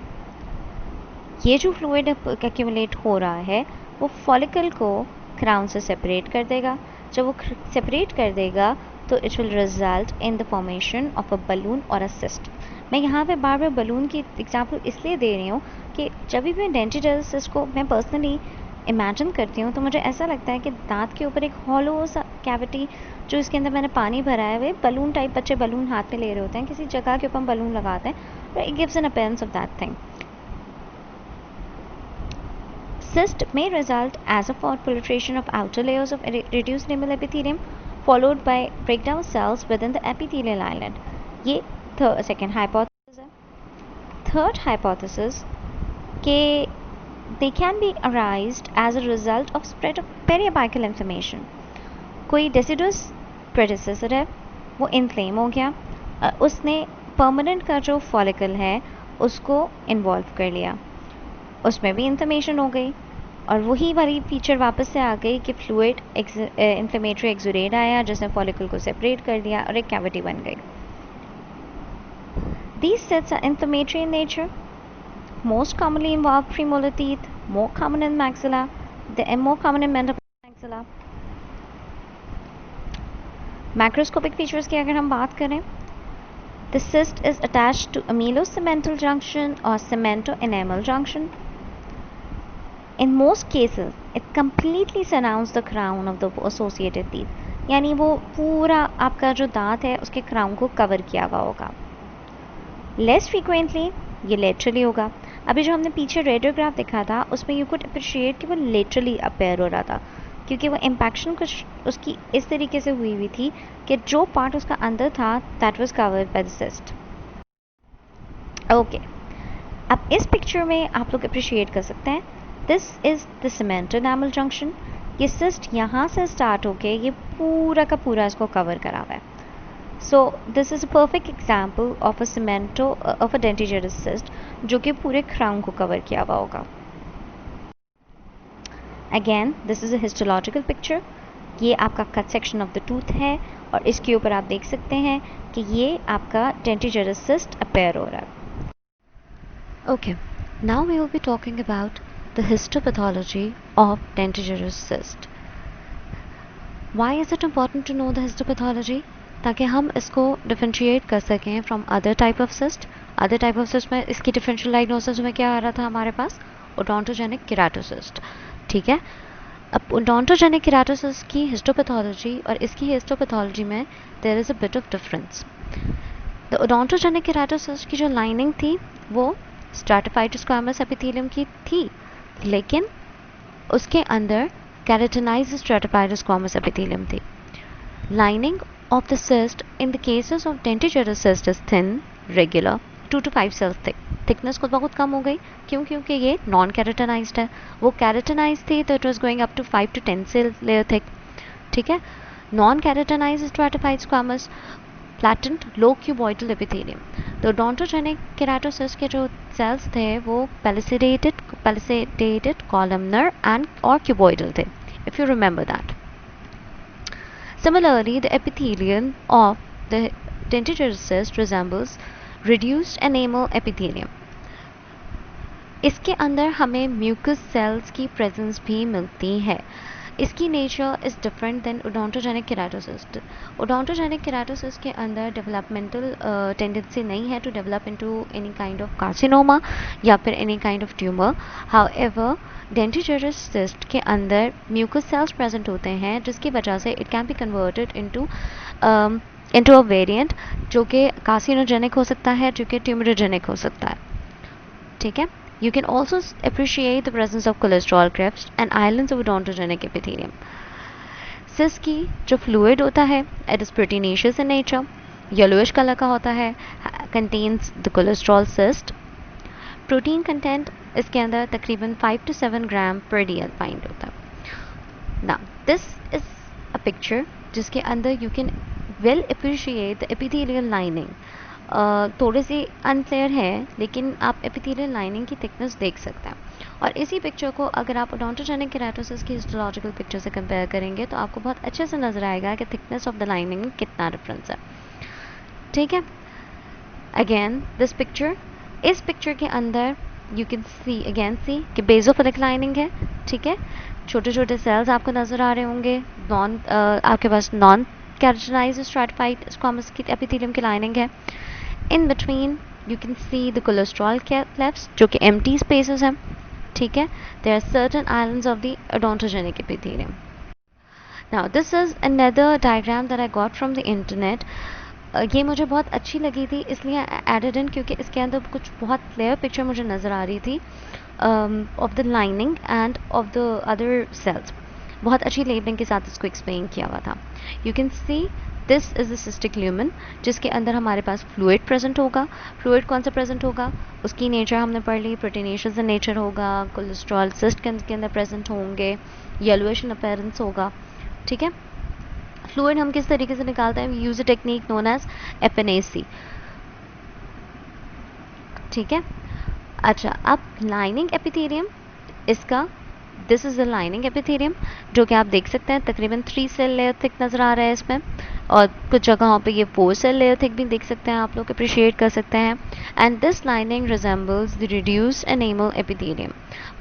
Speaker 1: ये जो फ्लूइड अक्यूमुलेट हो रहा है वो फॉलिकल को क्राउन से सेपरेट कर देगा. जब वो सेपरेट कर देगा तो it will result in the formation of a balloon और अ सिस्ट. मैं यहाँ पे बार बार बलून की एग्जांपल इसलिए दे रही हूँ कि जब भी मैं डेंटिजेरस सिस्ट को मैं पर्सनली इमेजिन करती हूँ तो मुझे ऐसा लगता है कि दांत के ऊपर एक हॉलो सा कैविटी जो इसके अंदर मैंने पानी भरा है वे बलून टाइप बच्चे बलून हाथ में ले रहे होते हैं, किसी जगह के ऊपर बलून लगाते हैं और it gives an appearance of that thing. Cyst may result as a proliferation of outer layers of reduced enamel epithelium followed by breakdown cells within the epithelial island. ये second hypothesis है. Third hypothesis कि they can be arised as a result of spread of periapical inflammation. कोई deciduous predecessor है, वो inflame हो गया, उसने permanent का जो follicle है उसको involve कर लिया, उसमें भी इन्फ्लेमेशन हो गई और वही वाली फीचर वापस से आ गई कि फ्लूइड इन्फ्लेमेटरी एक्सुडेट आया जिसने फॉलिकल को सेपरेट कर दिया और एक कैविटी बन गई. These cysts are inflammatory in nature, most commonly involve premolar teeth, more common in maxilla, they are more common in mandibular maxilla. Macroscopic features की अगर हम बात करें, the cyst is attached to amelocemental junction or cemento-enamel junction. In most cases, it completely surrounds the crown of the associated teeth. यानी वो पूरा आपका जो दांत है उसके क्राउन को कवर किया हुआ होगा. Less frequently ये laterally होगा. अभी जो हमने पीछे रेडियोग्राफ देखा था उसमें you could appreciate कि वो laterally appear हो रहा था क्योंकि वो इम्पैक्शन कुछ उसकी इस तरीके से हुई थी कि जो पार्ट उसका अंदर था that was covered by the cyst. Okay. अब इस पिक्चर में आप लोग अप्रिशिएट कर सकते हैं. This is the cemento-enamel junction. ये सिस्ट यहाँ से स्टार्ट होके ये पूरा का पूरा इसको कवर करा हुआ है. So this is a perfect example of a dentigerous cyst जो कि पूरे क्राउन को कवर किया हुआ होगा. Again this is a histological picture. ये आपका cut section of the tooth है और इसके ऊपर आप देख सकते हैं कि ये आपका डेंटिजरस सिस्ट अपेयर हो रहा है. Okay, now we will be talking about the histopathology of dentigerous cyst. Why is it important to know the histopathology? ताकि हम इसको differentiate कर सकें from other type of cyst. Other type of cyst में इसकी differential diagnosis में क्या आ रहा था हमारे पास? Odontogenic keratocyst. ठीक है. अब odontogenic keratocyst की histopathology और इसकी histopathology में there is a bit of difference. The odontogenic keratocyst की जो lining थी वो स्ट्रैटिफाइड स्क्वामस एपिथेलियम की थी, लेकिन उसके अंदर केराटिनाइज्ड स्ट्रैटिफाइड स्क्वामस एपिथेलियम थी. Lining of the cyst in the cases of dentigerous cyst is thin, regular, 2 to 5 cells thick. Thickness को बहुत कम हो गई. क्यों? क्योंकि ये नॉन केराटिनाइज्ड है. वो केराटिनाइज्ड थी तो it was going up to 5 to 10 cell layer thick. ठीक है. Non keratinized stratified squamous flattened low cuboidal epithelium. तो ओडोंटोजेनिक केराटोसिस्ट के जो सेल्स थे वो पैलिसेडेटेड कॉलमनर एंड और क्यूबॉइडल थे, if you remember that. Similarly, the epithelium of the dentigerous cyst resembles reduced enamel epithelium. इसके अंदर हमें म्यूकस सेल्स की प्रेजेंस भी मिलती है. इसकी nature is different than odontogenic keratocyst. Odontogenic keratocyst के अंदर डेवलपमेंटल टेंडेंसी नहीं है to develop into any kind of carcinoma या फिर any kind of tumour. However dentigerous cyst के अंदर म्यूकस सेल्स प्रेजेंट होते हैं जिसकी वजह से it can be converted into a variant जो कि कार्सिनोजेनिक हो सकता है, जो कि ट्यूमरोजेनिक हो सकता है. ठीक है. You can also appreciate the presence of cholesterol clefts and islands of odontogenic epithelium. Cyst की जो fluid होता है, it is proteinaceous in nature, yellowish color का होता है, contains the cholesterol cyst. Protein content इसके अंदर तकरीबन 5 to 7 gram per dl find होता है. Now, this is a picture जिसके अंदर you can well appreciate the epithelial lining. थोड़े से अनक्लियर है लेकिन आप एपिथेलियल लाइनिंग की थिकनेस देख सकते हैं. और इसी पिक्चर को अगर आप ओडोंटोजेनिक केराटोसिस की हिस्टोलॉजिकल पिक्चर से कंपेयर करेंगे तो आपको बहुत अच्छे से नजर आएगा कि थिकनेस ऑफ द लाइनिंग में कितना डिफरेंस है. ठीक है. अगेन दिस पिक्चर, इस पिक्चर के अंदर यू कैन सी कि बेसोफिलिक लाइनिंग है. ठीक है. छोटे छोटे सेल्स आपको नजर आ रहे होंगे. आपके पास नॉन केराटिनाइज्ड स्ट्रैटिफाइड स्क्वामस की एपिथेलियम की लाइनिंग है. In between you can see the cholesterol clefts जो कि empty spaces हैं. ठीक है. There are certain islands of the odontogenic epithelium. Now this is another diagram that I got from the internet. ये मुझे बहुत अच्छी लगी थी इसलिए added in क्योंकि इसके अंदर कुछ बहुत clear picture मुझे नज़र आ रही थी of the lining and of the other cells. बहुत अच्छी लेबलिंग के साथ इसको एक्सप्लेन किया हुआ था। You can see this is the cystic lumen, जिसके अंदर हमारे पास फ्लूइड प्रेजेंट होगा। फ्लूइड कौन सा प्रेजेंट होगा, उसकी नेचर हमने पढ़ ली, प्रोटीनेशियस नेचर होगा, कोलेस्ट्रॉल सिस्ट के अंदर प्रेजेंट होंगे, येलोइश इन अपीयरेंस होगा। ठीक है, फ्लूइड हम किस तरीके से निकालते हैं, use a technique known as एपिनेसी। ठीक है, अच्छा अब लाइनिंग एपिथेलियम, इसका this is the lining epithelium, जो कि आप देख सकते हैं तकरीबन 3 सेल लेयर थिक नजर आ रहा है इसमें, और कुछ जगहों पे ये 4 सेल लेयर थिक भी देख सकते हैं, आप लोग अप्रिशिएट कर सकते हैं। And this lining resembles the reduced enamel epithelium.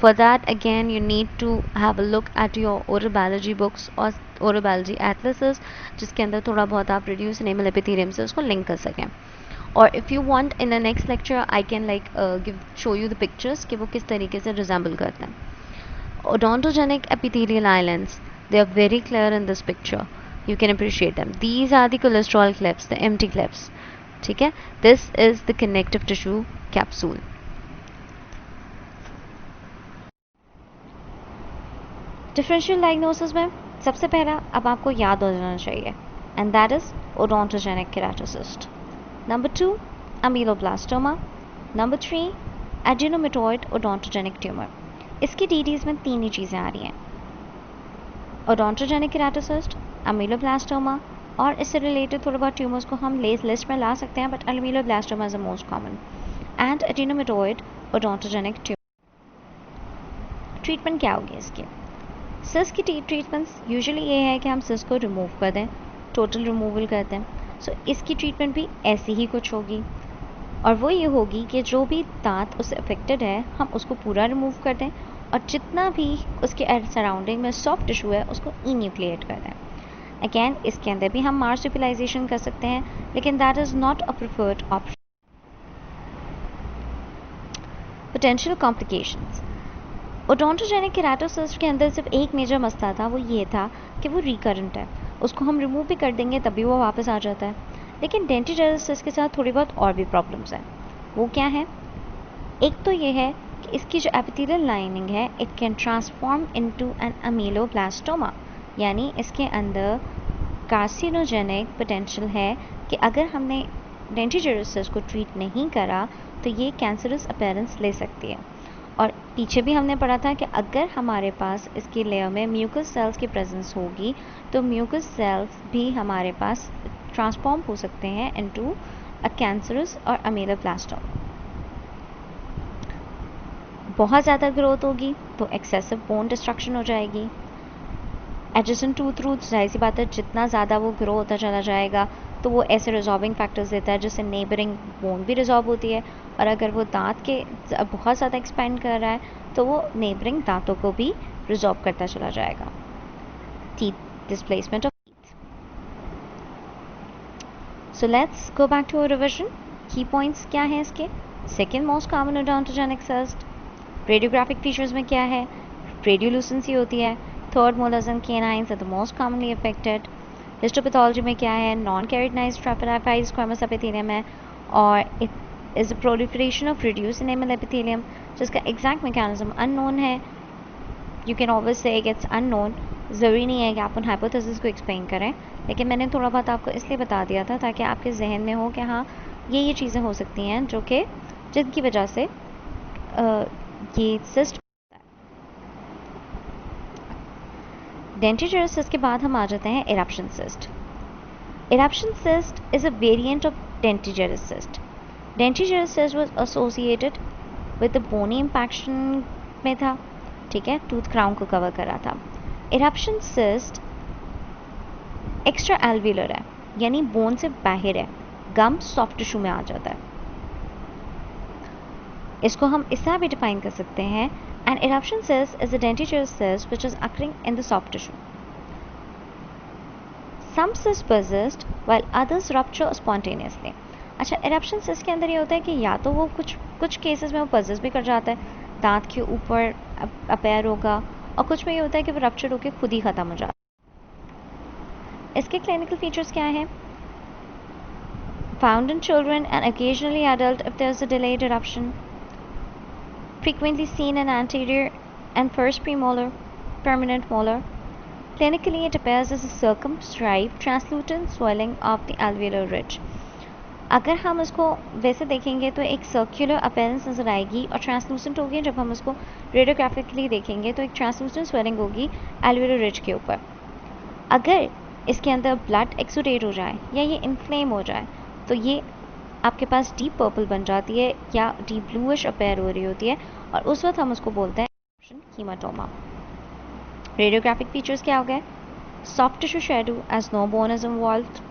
Speaker 1: For that again you need to have a look at your oral biology books और ओरल बायोलॉजी एटलसेस, जिसके अंदर थोड़ा बहुत आप रिड्यूस एनामल एपिथेलियम से उसको लिंक कर सकें। और if you want in the next lecture I can like give show you the pictures कि वो किस तरीके से रिजेंबल करते हैं। Odontogenic epithelial islands, they are very clear in this picture. You can appreciate them. These are the cholesterol clefts, the empty clefts. ठीक है, this is the connective tissue capsule. Differential diagnosis में सबसे पहला अब आपको याद हो जाना चाहिए, and that is odontogenic keratocyst. Number 2, ameloblastoma. Number 3, adenomatoid odontogenic tumor. इसकी डिटेल्स में 3 ही चीज़ें आ रही हैं, ओडोंटोजेनिक केराटोसिस्ट, अमीलोब्लास्टोमा, और इससे रिलेटेड थोड़े बहुत ट्यूमर्स को हम लिस्ट में ला सकते हैं, but ameloblastoma is the most common, and adenomatoid odontogenic tumour. Treatment क्या होगी इसकी, सिस की ट्रीटमेंट्स यूजुअली ये है कि हम सिस को रिमूव कर दें, टोटल रिमूवल कर दें। सो इसकी ट्रीटमेंट भी ऐसी ही कुछ होगी, और वो ये होगी कि जो भी दांत उससे अफेक्टेड है हम उसको पूरा रिमूव कर दें, और जितना भी उसके सराउंडिंग में सॉफ्ट टिश्यू है उसको इन्यूक्लिएट कर दें। अगेन इसके अंदर भी हम मार्सुपिलाइजेशन कर सकते हैं, लेकिन that is not a preferred option. Potential complications, odontogenic keratocyst के अंदर सिर्फ एक मेजर मसला था, वो ये था कि वो रिकरेंट है, उसको हम रिमूव भी कर देंगे तभी वो वापस आ जाता है। लेकिन डेंटिजेरोसिस के साथ थोड़ी बहुत और भी प्रॉब्लम्स हैं। वो क्या है, एक तो ये है कि इसकी जो एपिथेलियल लाइनिंग है it can transform into an ameloblastoma, यानी इसके अंदर कार्सिनोजेनिक पोटेंशियल है कि अगर हमने डेंटिजेरोसिस को ट्रीट नहीं करा तो ये कैंसरस अपीयरेंस ले सकती है। और पीछे भी हमने पढ़ा था कि अगर हमारे पास इसकी लेयर में म्यूकस सेल्स की प्रेजेंस होगी तो म्यूकस सेल्स भी हमारे पास ट्रांसफॉर्म हो सकते हैं इनटू अ कैंसरस और अमीलोब्लास्टोमा। बहुत ज़्यादा ग्रोथ होगी तो एक्सेसिव बोन डिस्ट्रक्शन हो जाएगी। एडजेसेंट टूथ रूट, जाहिर सी बात है जितना ज़्यादा वो ग्रो होता चला जाएगा तो वो ऐसे रिजॉल्विंग फैक्टर्स देता है जिससे नेबरिंग बोन भी रिजॉल्व होती है, और अगर वो दांत के बहुत ज़्यादा एक्सपेंड कर रहा है तो वो नेबरिंग दांतों को भी रिजॉल्व करता चला जाएगा। Teeth displacement of teeth. So let's go back to our revision. Key points क्या हैं इसके, second most common odontogenic cyst, radiographic features में क्या है, रेडियोलुसेंसी होती है, third molars and canines are the most commonly affected. Histopathology में क्या है, नॉन कैरोटिनाइज्ड ट्रापेलाइज स्क्वामस एपिथेलियम है, और it is the proliferation of reduced enamel epithelium, जिसका एग्जैक्ट मैकेनिज्म अननोन है। यू कैन ऑलवेज से इट्स अननोन, ज़रूरी नहीं है कि आप उन हाइपोथेसिस को एक्सप्लेन करें, लेकिन मैंने थोड़ा बहुत आपको इसलिए बता दिया था ताकि आपके जहन में हो कि हाँ ये चीज़ें हो सकती हैं जो कि जिनकी वजह से ये सिस्ट। डेंटिजेरोसिस के बाद हम आ जाते हैं eruption cyst. Eruption cyst is a variant of dentigerous cyst. Dentigerous cyst was associated with the bony impaction में था, ठीक है, टूथ क्राउन को कवर करा था। इरप्शन सिस्ट एक्स्ट्रा एल्विलर है, यानी बोन से बाहर है, गम सॉफ्ट टिश्यू में आ जाता है। इसको हम इस तरह भी डिफाइन कर सकते हैं, an eruption cyst is a dentigerous cyst which is occurring in the soft tissue. Some cysts persist while others rupture spontaneously. अच्छा, eruption cyst के अंदर ये होता है कि या तो वो कुछ केसेस में वो persist भी कर जाता है, दांत के ऊपर अपीयर होगा, और कुछ में ये होता है कि वो रप्चर होकर खुद ही ख़त्म हो जाता है। इसके क्लिनिकल फीचर्स क्या हैं? Found in children and occasionally adult if there is a delayed eruption. Frequently seen in anterior and first premolar, permanent molar. Clinically, it appears as a circumscribed translucent swelling of the alveolar ridge. अगर हम उसको वैसे देखेंगे तो एक सर्कुलर अपीयरेंस नज़र आएगी और ट्रांसलूसेंट होगी। जब हम उसको रेडियोग्राफिकली देखेंगे तो एक ट्रांसलूसेंट स्वेलिंग होगी एल्वेओलर रिज के ऊपर। अगर इसके अंदर ब्लड एक्सुडेट हो जाए या ये इन्फ्लेम हो जाए तो ये आपके पास डीप पर्पल बन जाती है या डीप ब्लूइश अपेयर हो रही होती है, और उस वक्त हम उसको बोलते हैं हीमाटोमा। रेडियोग्राफिक फीचर्स क्या हो गए? Soft tissue shadow as no bone is involved.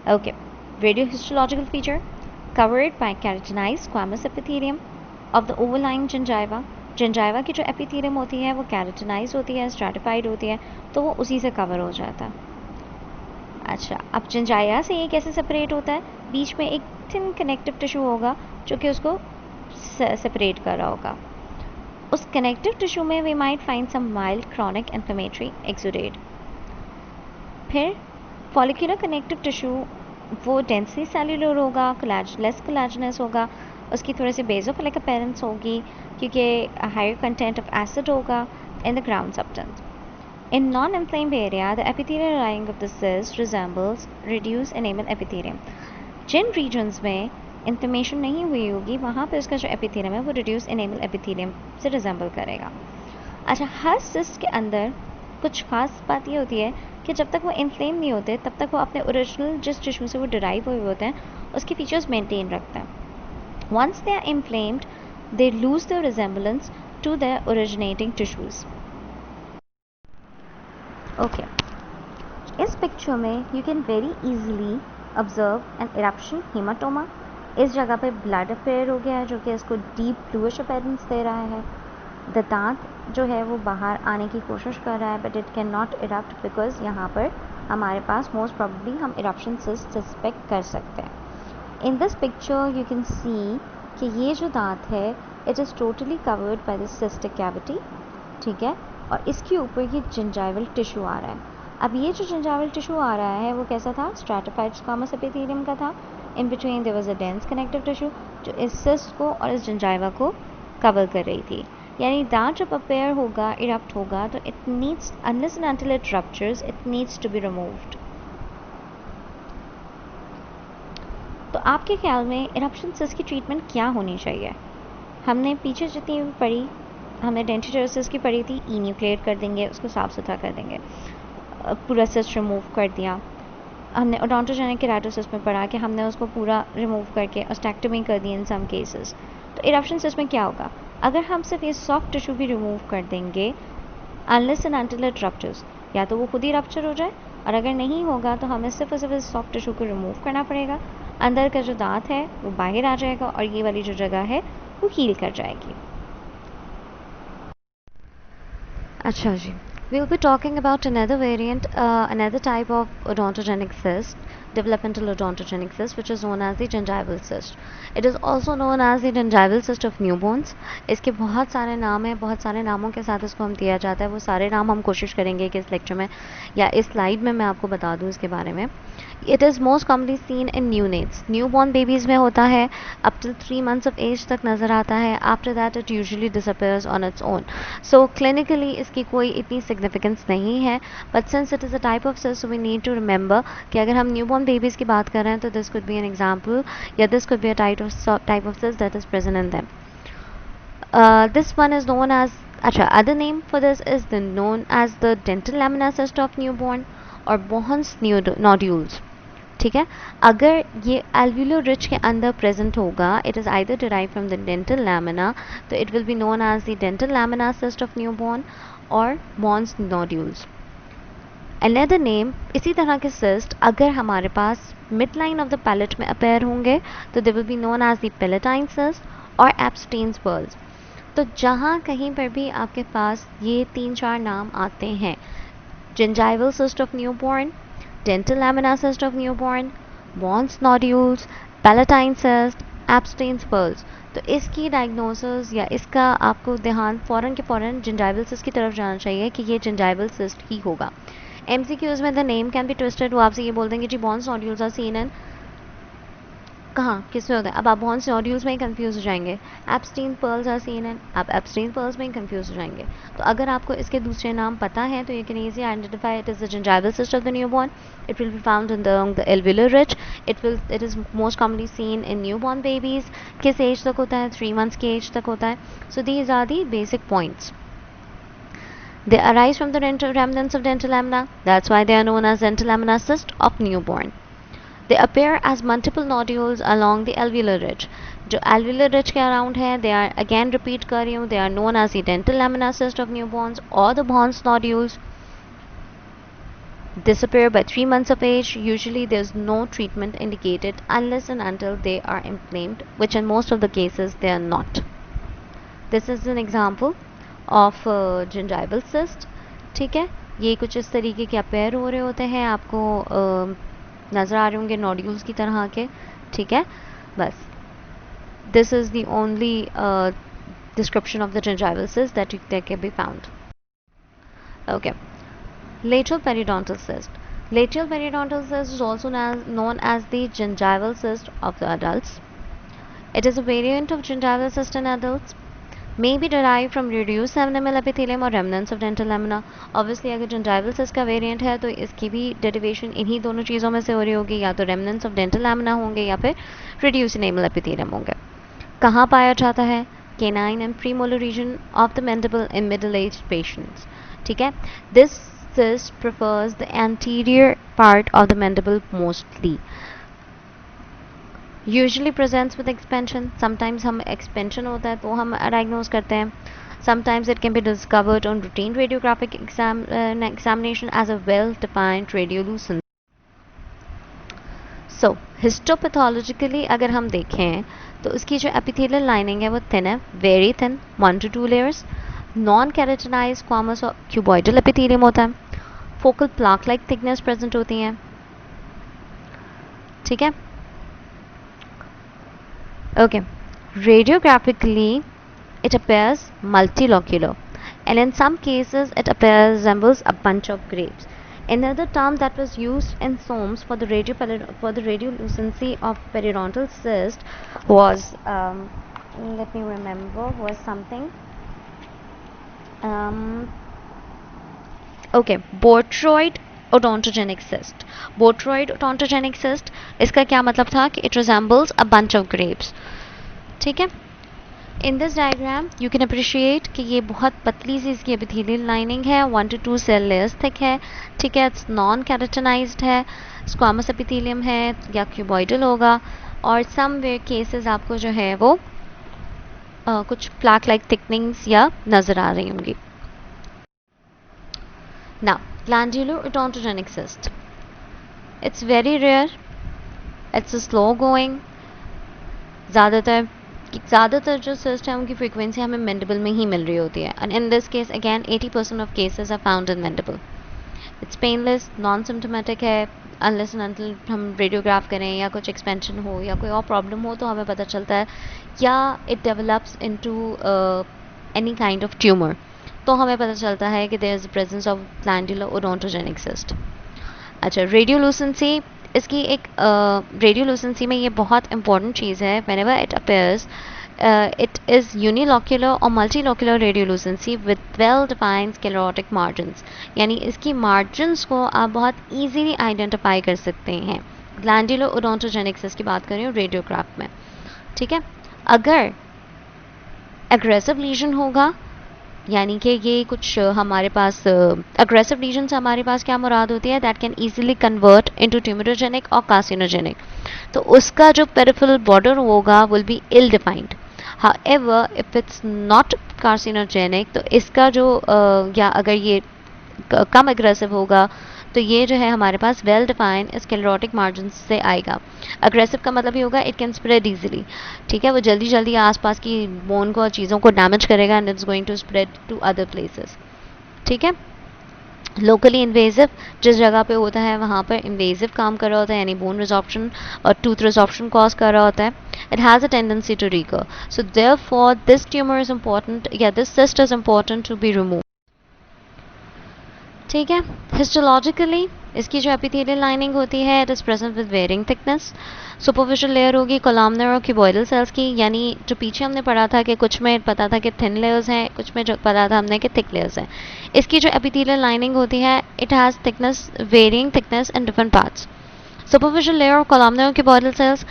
Speaker 1: Okay, radiohistological feature covered by keratinized squamous epithelium of the overlying gingiva. gingiva की जो epithelium होती है वो keratinized होती है, stratified होती है, तो वो उसी से कवर हो जाता है। अच्छा, अब gingiva से ये कैसे सेपरेट होता है? बीच में एक थिन कनेक्टिव टिश्यू होगा जो कि उसको सेपरेट कर रहा होगा। उस कनेक्टिव टिश्यू में we might find some mild chronic inflammatory exudate. फिर फॉलिकुलर कनेक्टिव टिश्यू वो डेंसली सेल्यूलर होगा, लेस कोलेजनस होगा, उसकी थोड़ी सी बेसोफिलिक अपीयरेंस होगी क्योंकि हायर कंटेंट ऑफ एसिड होगा in the ground substance. In non-inflamed area, the epithelial lining of the cyst resembles reduced enamel epithelium. Jin regions में inflammation नहीं हुई होगी वहाँ पे उसका जो epithelium है वो reduced enamel epithelium से resemble करेगा। अच्छा, हर cyst के अंदर कुछ खास बात ये होती है कि जब तक वो इन्फ्लेम नहीं होते तब तक वो अपने ओरिजिनल जिस टिश्यू से वो डिराइव हुए होते हैं उसके फीचर्स मेंटेन रखते हैं। Once they are inflamed they lose their resemblance to their originating tissues. Okay, इस पिक्चर में you can very easily observe an eruption haematoma. इस जगह पे ब्लड अपेयर हो गया है जो कि इसको डीप ब्लूइश अपीयरेंस दे रहा है। दांत जो है वो बाहर आने की कोशिश कर रहा है but it can not erupt because यहाँ पर हमारे पास मोस्ट प्रॉब्ली हम इरप्शन सिस्ट सस्पेक्ट कर सकते हैं। इन दिस पिक्चर यू कैन सी कि ये जो दांत है it is totally covered by the cystic cavity, ठीक है, और इसके ऊपर ये जिंजाइवल टिश्यू आ रहा है। अब ये जो जिंजाइवल टिश्यू आ रहा है वो कैसा था? स्ट्रैटिफाइड स्क्वामस एपिथेलियम का था। In between their was a dense connective tissue जो इस सिस्ट को और इस जिंजाइवा को कवर कर रही थी। यानी दांत जब अपेयर होगा, इरप्ट होगा, तो it needs unless and until it ruptures it needs to be removed. तो आपके ख्याल में इरप्शन सिस्ट की ट्रीटमेंट क्या होनी चाहिए? हमने पीछे जितनी पढ़ी, हमने डेंटिटोसिस की पढ़ी थी, इन्यूक्लिएट कर देंगे, उसको साफ सुथरा कर देंगे, पूरा सिस्ट रिमूव कर दिया। हमने ओडोंटोजेनिक केराटोसिस में पढ़ा कि हमने उसको पूरा रिमूव करके ऑस्टेक्टोमी कर दी इन सम केसेस। तो इरप्शन सिस्ट में क्या होगा? अगर हम सिर्फ ये सॉफ्ट टिश्यू भी रिमूव कर देंगे unless and until it ruptures, या तो वो खुद ही रप्चर हो जाए, और अगर नहीं होगा तो हमें सिर्फ और सिर्फ सॉफ्ट टिश्यू को रिमूव करना पड़ेगा। अंदर का जो दांत है वो बाहर आ जाएगा और ये वाली जो जगह है वो हील कर जाएगी। अच्छा जी, we will be talking about another variant, another type of odontogenic cyst, developmental odontogenic cyst, which is known as the gingival cyst. It is also known as the gingival cyst of newborns. इसके बहुत सारे नाम हैं, बहुत सारे नामों के साथ इसको हम दिया जाता है। वो सारे नाम हम कोशिश करेंगे कि इस लेक्चर में या इस स्लाइड में मैं आपको बता दूं इसके बारे में। It is most commonly seen in neonates. Newborn babies में होता है, up till 3 months of age तक नज़र आता है. After that it usually disappears on its own. So clinically इसकी कोई इतनी significance नहीं है, but since it is a type of cyst, so we need to remember कि अगर हम newborn babies की बात कर रहे हैं तो this could be an example या this could be a type of cyst that is present in them. This one is known as, अच्छा, other name for this is known as the dental lamina cyst of newborn और Bohn's nodules. ठीक है, अगर ये alveolar ridge के अंदर प्रेजेंट होगा, it is either derive from the dental lamina, तो it will be known as the dental lamina cyst of newborn और बॉन्स नोड्यूल्स। अनदर नेम इसी तरह के सिस्ट अगर हमारे पास mid line of the palate में अपेयर होंगे तो they will be known as the palatine cyst और एब्स्टेन्स पर्ल्स। तो जहाँ कहीं पर भी आपके पास ये 3-4 नाम आते हैं, gingival cyst of newborn, dental lamina cyst of newborn, Bohn's nodules, palatine cyst, Ebstein's pearls, तो इसकी डायग्नोसिस या इसका आपको ध्यान फ़ौरन के फ़ौरन जिंजाइवल सिस्ट की तरफ जाना चाहिए कि ये जिंजाइवल सिस्ट ही होगा। MCQs में the name can be twisted, वो आपसे ये बोल देंगे जी Bohn's nodules are seen in कहाँ किस में होता है? अब आप बहुत से नोड्यूल्स में ही कंफ्यूज हो जाएंगे. Epstein pearls are seen in, आप एप्स्टीन पर्ल्स में ही कंफ्यूज हो जाएंगे. तो अगर आपको इसके दूसरे नाम पता है तो you can easy identify it is the gingival cyst of the newborn. It will be found in the alveolar ridge. It is most commonly seen in newborn babies. किस एज तक होता है? 3 months की एज तक होता है. So these are the basic points. They arise from the remnants of dental lamina. That's why they are known as dental lamina cyst of newborn. They appear as multiple nodules along the alveolar ridge. जो alveolar ridge के around है, they are, again repeat कर रही हूँ, they are known as the dental lamina cyst of newborns or the Bons nodules. Disappear by 3 months of age. Usually there is no treatment indicated unless and until they are inflamed, which in most of the cases they are not. This is an example of gingival cyst. ठीक है, ये कुछ इस तरीके के अपेयर हो रहे होते हैं, आपको नज़र आ रहे होंगे नोड्यूल्स की तरह के. ठीक है, बस this is the only description of the gingival cyst that can be found. Okay, lateral periodontal cyst. Lateral periodontal cyst is also known as the gingival cyst of the adults. It is a variant of gingival cyst in adults. May be derived from reduced enamel epithelium or remnants of dental lamina. Obviously अगर gingival cyst का वेरिएंट है तो इसकी भी डेरिवेशन इन्हीं दोनों चीज़ों में से हो रही होगी, या तो remnants of dental lamina होंगे या फिर reduced enamel epithelium होंगे. कहाँ पाया जाता है? Canine and premolar region of the mandible in middle-aged patients. ठीक है, this cyst prefers the anterior part of the mandible mostly. Usually presents with expansion. Sometimes हम expansion होता है तो हम diagnose करते हैं. Sometimes it can be discovered on routine radiographic examination as a well-defined radiolucence. So histopathologically अगर हम देखें तो उसकी जो epithelial lining है वो thin है, very thin, 1 to 2 layers. Non-keratinized squamous और cuboidal epithelium होता है. Focal plaque-like thickness present होती हैं. ठीक है. Okay, radiographically it appears multilocular, and in some cases it resembles a bunch of grapes. Another term that was used in SOMS for the radiolucency of periodontal cyst was let me remember, was something okay, Botryoid odontogenic cyst. Botryoid odontogenic cyst, इसका क्या मतलब था कि it resembles a bunch of grapes. ठीक है, in this diagram you can appreciate कि ये बहुत पतली सी इसकी epithelial lining है, 1 to 2 cell layers thick है. ठीक है, it's non keratinized है, squamous epithelium है या cuboidal होगा, और some cases आपको जो है वो कुछ plaque like thickenings या नज़र आ रही होंगी. Now, glandular odontogenic cyst. It's very rare. It's a slow going. ज़्यादातर जो cyst है उनकी frequency हमें mandible में ही मिल रही होती है. And in this case, again, 80% of cases are found in mandible. It's painless, non-symptomatic है, unless and until हम radiograph करें या कुछ expansion हो या कोई और problem हो तो हमें पता चलता है, या it develops into any kind of tumor. तो हमें पता चलता है कि there is the presence of glandular odontogenic cyst. अच्छा, रेडियोलूसेंसी, इसकी एक रेडियोलूसेंसी में ये बहुत इंपॉर्टेंट चीज़ है. whenever it appears it is unilocular or multilocular radiolucency with well defined sclerotic margins. यानी इसकी margins को आप बहुत easily identify कर सकते हैं. glandular odontogenic cyst की बात कर रही हूँ रेडियोग्राफ में. ठीक है, अगर aggressive lesion होगा, यानी कि ये कुछ हमारे पास अग्रेसिव लीजन से हमारे पास क्या मुराद होती है, that can easily convert into tumorigenic और कार्सिनोजेनिक. तो उसका जो पेरिफेरल बॉर्डर होगा will be ill defined. However if it's not carcinogenic तो इसका जो या अगर ये कम एग्रेसिव होगा तो ये जो है हमारे पास वेल डिफाइंड स्क्लेरोटिक मार्जिन से आएगा. अग्रेसिव का मतलब ये होगा इट कैन स्प्रेड इजीली. ठीक है, वो जल्दी जल्दी आसपास की बोन को और चीज़ों को डैमेज करेगा and it's going to spread to other places. ठीक है, लोकली इन्वेजिव जिस जगह पे होता है वहाँ पर इन्वेजिव काम कर रहा होता है, यानी बोन रिजॉर्प्शन और टूथ रिजॉर्प्शन कॉज कर रहा होता है. It has a tendency to recur. So therefore this tumour is important, या this cyst is important to be remove. ठीक है। हिस्टोलॉजिकली इसकी जो एपिथेलियल लाइनिंग होती है it is present with varying thickness. Superficial layer होगी कोलामनर और क्यूबॉइडल सेल्स की, यानी जो पीछे हमने पढ़ा था कि कुछ में पता था कि थिन लेयर्स हैं, कुछ में जो पता था हमने कि थिक लेयर्स हैं। इसकी जो एपिथेलियल लाइनिंग होती है it has thickness, varying thickness in different parts. Superficial layer और कोलामनर और cuboidal cells,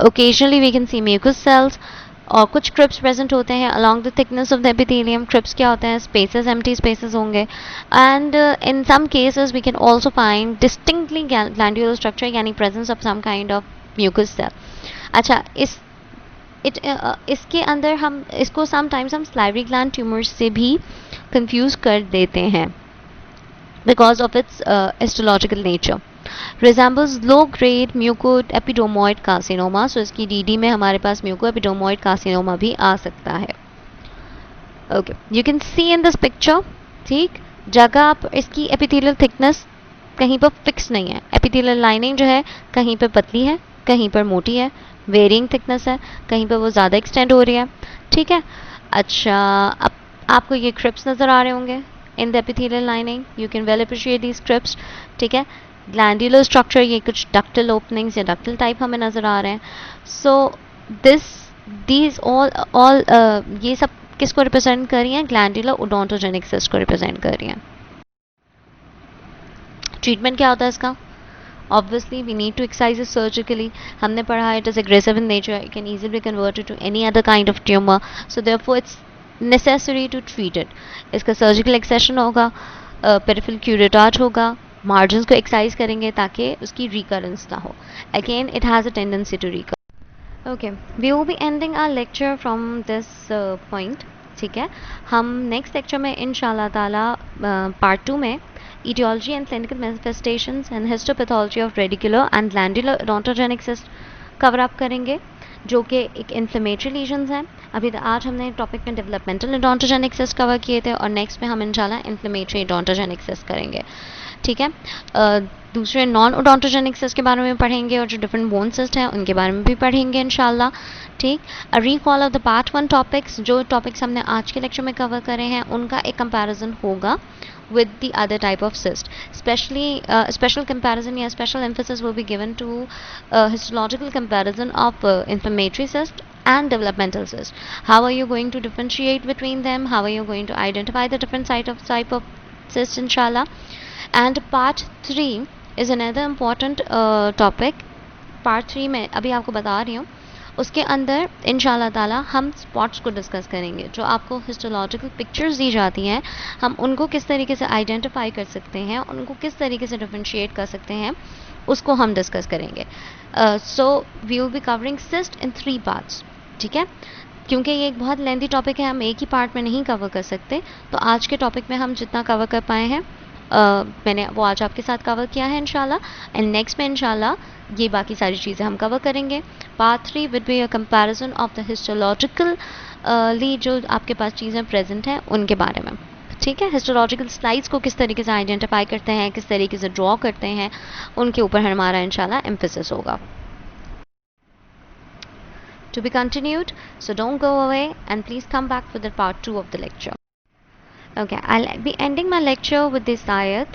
Speaker 1: occasionally we can see mucus cells, और कुछ क्रिप्स प्रेजेंट होते हैं along the thickness of the epithelium. Crypts क्या होते हैं? स्पेसेस, एम्प्टी स्पेसेस होंगे। And in some cases we can also find distinctly glandular structure, यानी presence of some kind of mucus cell. अच्छा, इसके अंदर हम इसको समटाइम्स हम स्लाइवरी ग्लैंड ट्यूमर्स से भी कंफ्यूज कर देते हैं because of its histological nature. resembles low grade mucoepidermoid carcinoma, सो इसकी डीडी में हमारे पास mucoepidermoid carcinoma भी आ सकता है। Okay, you can see in this picture, ठीक, जगह पर इसकी एपिथेलियल थिकनेस कहीं पर फिक्स नहीं है। एपिथेलियल लाइनिंग जो है कहीं पर पतली है, कहीं पर मोटी है, वेरिंग थिकनेस है, कहीं पर वो ज़्यादा एक्सटेंड हो रही है, ठीक है। अच्छा, अब आपको ये क्रिप्स नज़र आ रहे होंगे in the epithelial lining, you can well appreciate these crypts, ठीक है। ग्लैंडुलर स्ट्रक्चर, ये कुछ डक्टल ओपनिंग्स या डक्टल टाइप हमें नज़र आ रहे हैं। सो दीज ऑल ये सब किसको रिप्रेजेंट कर रही हैं? ग्लैंडुलर ओडोंटोजेनिक सिस्ट को रिप्रेजेंट कर रही हैं। ट्रीटमेंट क्या होता है इसका? Obviously we need to exercise it surgically. हमने पढ़ा है it is aggressive in nature, it can easily be converted to any other kind of tumour, so therefore it's necessary to treat it. इसका सर्जिकल एक्सेशन होगा, पेरिफेरल क्यूरेटाज होगा, मार्जिन को एक्सरसाइज करेंगे ताकि उसकी रिकरेंस ना हो। Again it has a tendency to recur. Okay, we will be ending our lecture from this point, ठीक है। हम नेक्स्ट लेक्चर में इंशाल्लाह ताला पार्ट 2 में etiology and clinical manifestations and histopathology of radicular and glandular odontogenic cyst cover up करेंगे, जो कि एक इन्फ्लेमेटरी लीजन्स हैं। अभी आज हमने टॉपिक में डेवलपमेंटल ओडोंटोजेनिक सिस्ट कवर किए थे और नेक्स्ट में हम इंशाल्लाह इन्फ्लेमेटरी ओडोंटोजेनिक सिस्ट करेंगे, ठीक है। दूसरे नॉन ओडोंटोजेनिक सिस्ट के बारे में पढ़ेंगे और जो डिफरेंट बोन सिस्ट हैं उनके बारे में भी पढ़ेंगे इंशाल्लाह, ठीक। A recall of the part 1 topics, जो टॉपिक्स हमने आज के लेक्चर में कवर करे हैं उनका एक कंपैरिजन होगा with the other type of cyst. Especially special comparison या special emphasis will be given to histological comparison of inflammatory cyst and developmental cyst. How are you going to differentiate between them? How are you going to identify the different type of cyst inshallah? And part 3 is another important topic. part 3 में अभी आपको बता रही हूँ, उसके अंदर इंशाल्लाह ताला हम स्पॉट्स को डिस्कस करेंगे। जो आपको हिस्टोलॉजिकल पिक्चर्स दी जाती हैं हम उनको किस तरीके से आइडेंटिफाई कर सकते हैं, उनको किस तरीके से डिफरेंशिएट कर सकते हैं, उसको हम डिस्कस करेंगे। So we will be covering cyst in 3 parts, ठीक है। क्योंकि ये एक बहुत लेंथी टॉपिक है, हम एक ही पार्ट में नहीं कवर कर सकते, तो आज के टॉपिक में हम जितना कवर कर पाए हैं मैंने वो आज आपके साथ कवर किया है इंशाल्लाह। एंड नेक्स्ट में इंशाल्लाह ये बाकी सारी चीज़ें हम कवर करेंगे। Part 3 with be a comparison of the histological ली जो आपके पास चीज़ें प्रेजेंट हैं उनके बारे में, ठीक है। हिस्टोलॉजिकल स्लाइड्स को किस तरीके से आइडेंटिफाई करते हैं, किस तरीके से ड्रॉ करते हैं, उनके ऊपर हमारा इंशाल्लाह एम्फेसिस होगा। To be continued, so don't go away and please come back for the part 2 of the lecture. Okay, I'll be ending my lecture with this ayat,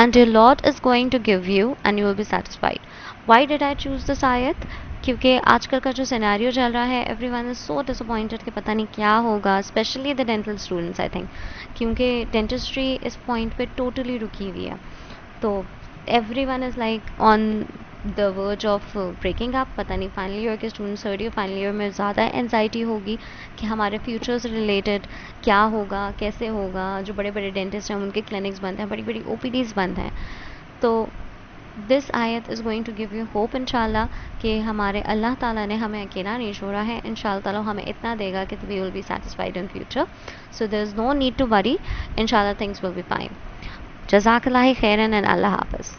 Speaker 1: and your Lord is going to give you and you will be satisfied. Why did I choose this ayat? क्योंकि आजकल का जो सिनेरियो चल रहा है everyone is so disappointed कि पता नहीं क्या होगा, especially the dental students I think, क्योंकि dentistry इस point पे totally रुकी हुई है, तो everyone is like on the verge of breaking up. पता नहीं फाइनल ईयर के students third year final year में ज़्यादा एनजाइटी होगी कि हमारे फ्यूचर से रिलेटेड क्या होगा, कैसे होगा। जो बड़े बड़े डेंटिस्ट हैं उनके क्लिनिक्स बंद हैं, बड़ी बड़ी OPDs बंद हैं। तो दिस आयत is going to give you hope इंशाल्लाह कि हमारे अल्लाह ताला ने हमें अकेला नहीं छोड़ा है। इंशाल्लाह ताला हमें इतना देगा कि we will be satisfied in future, so there is no need to worry, इंशाल्लाह थिंग्स विल बी फाइन। जज़ाकल्लाह खैरन एंड अल्लाह हाफ़िज़।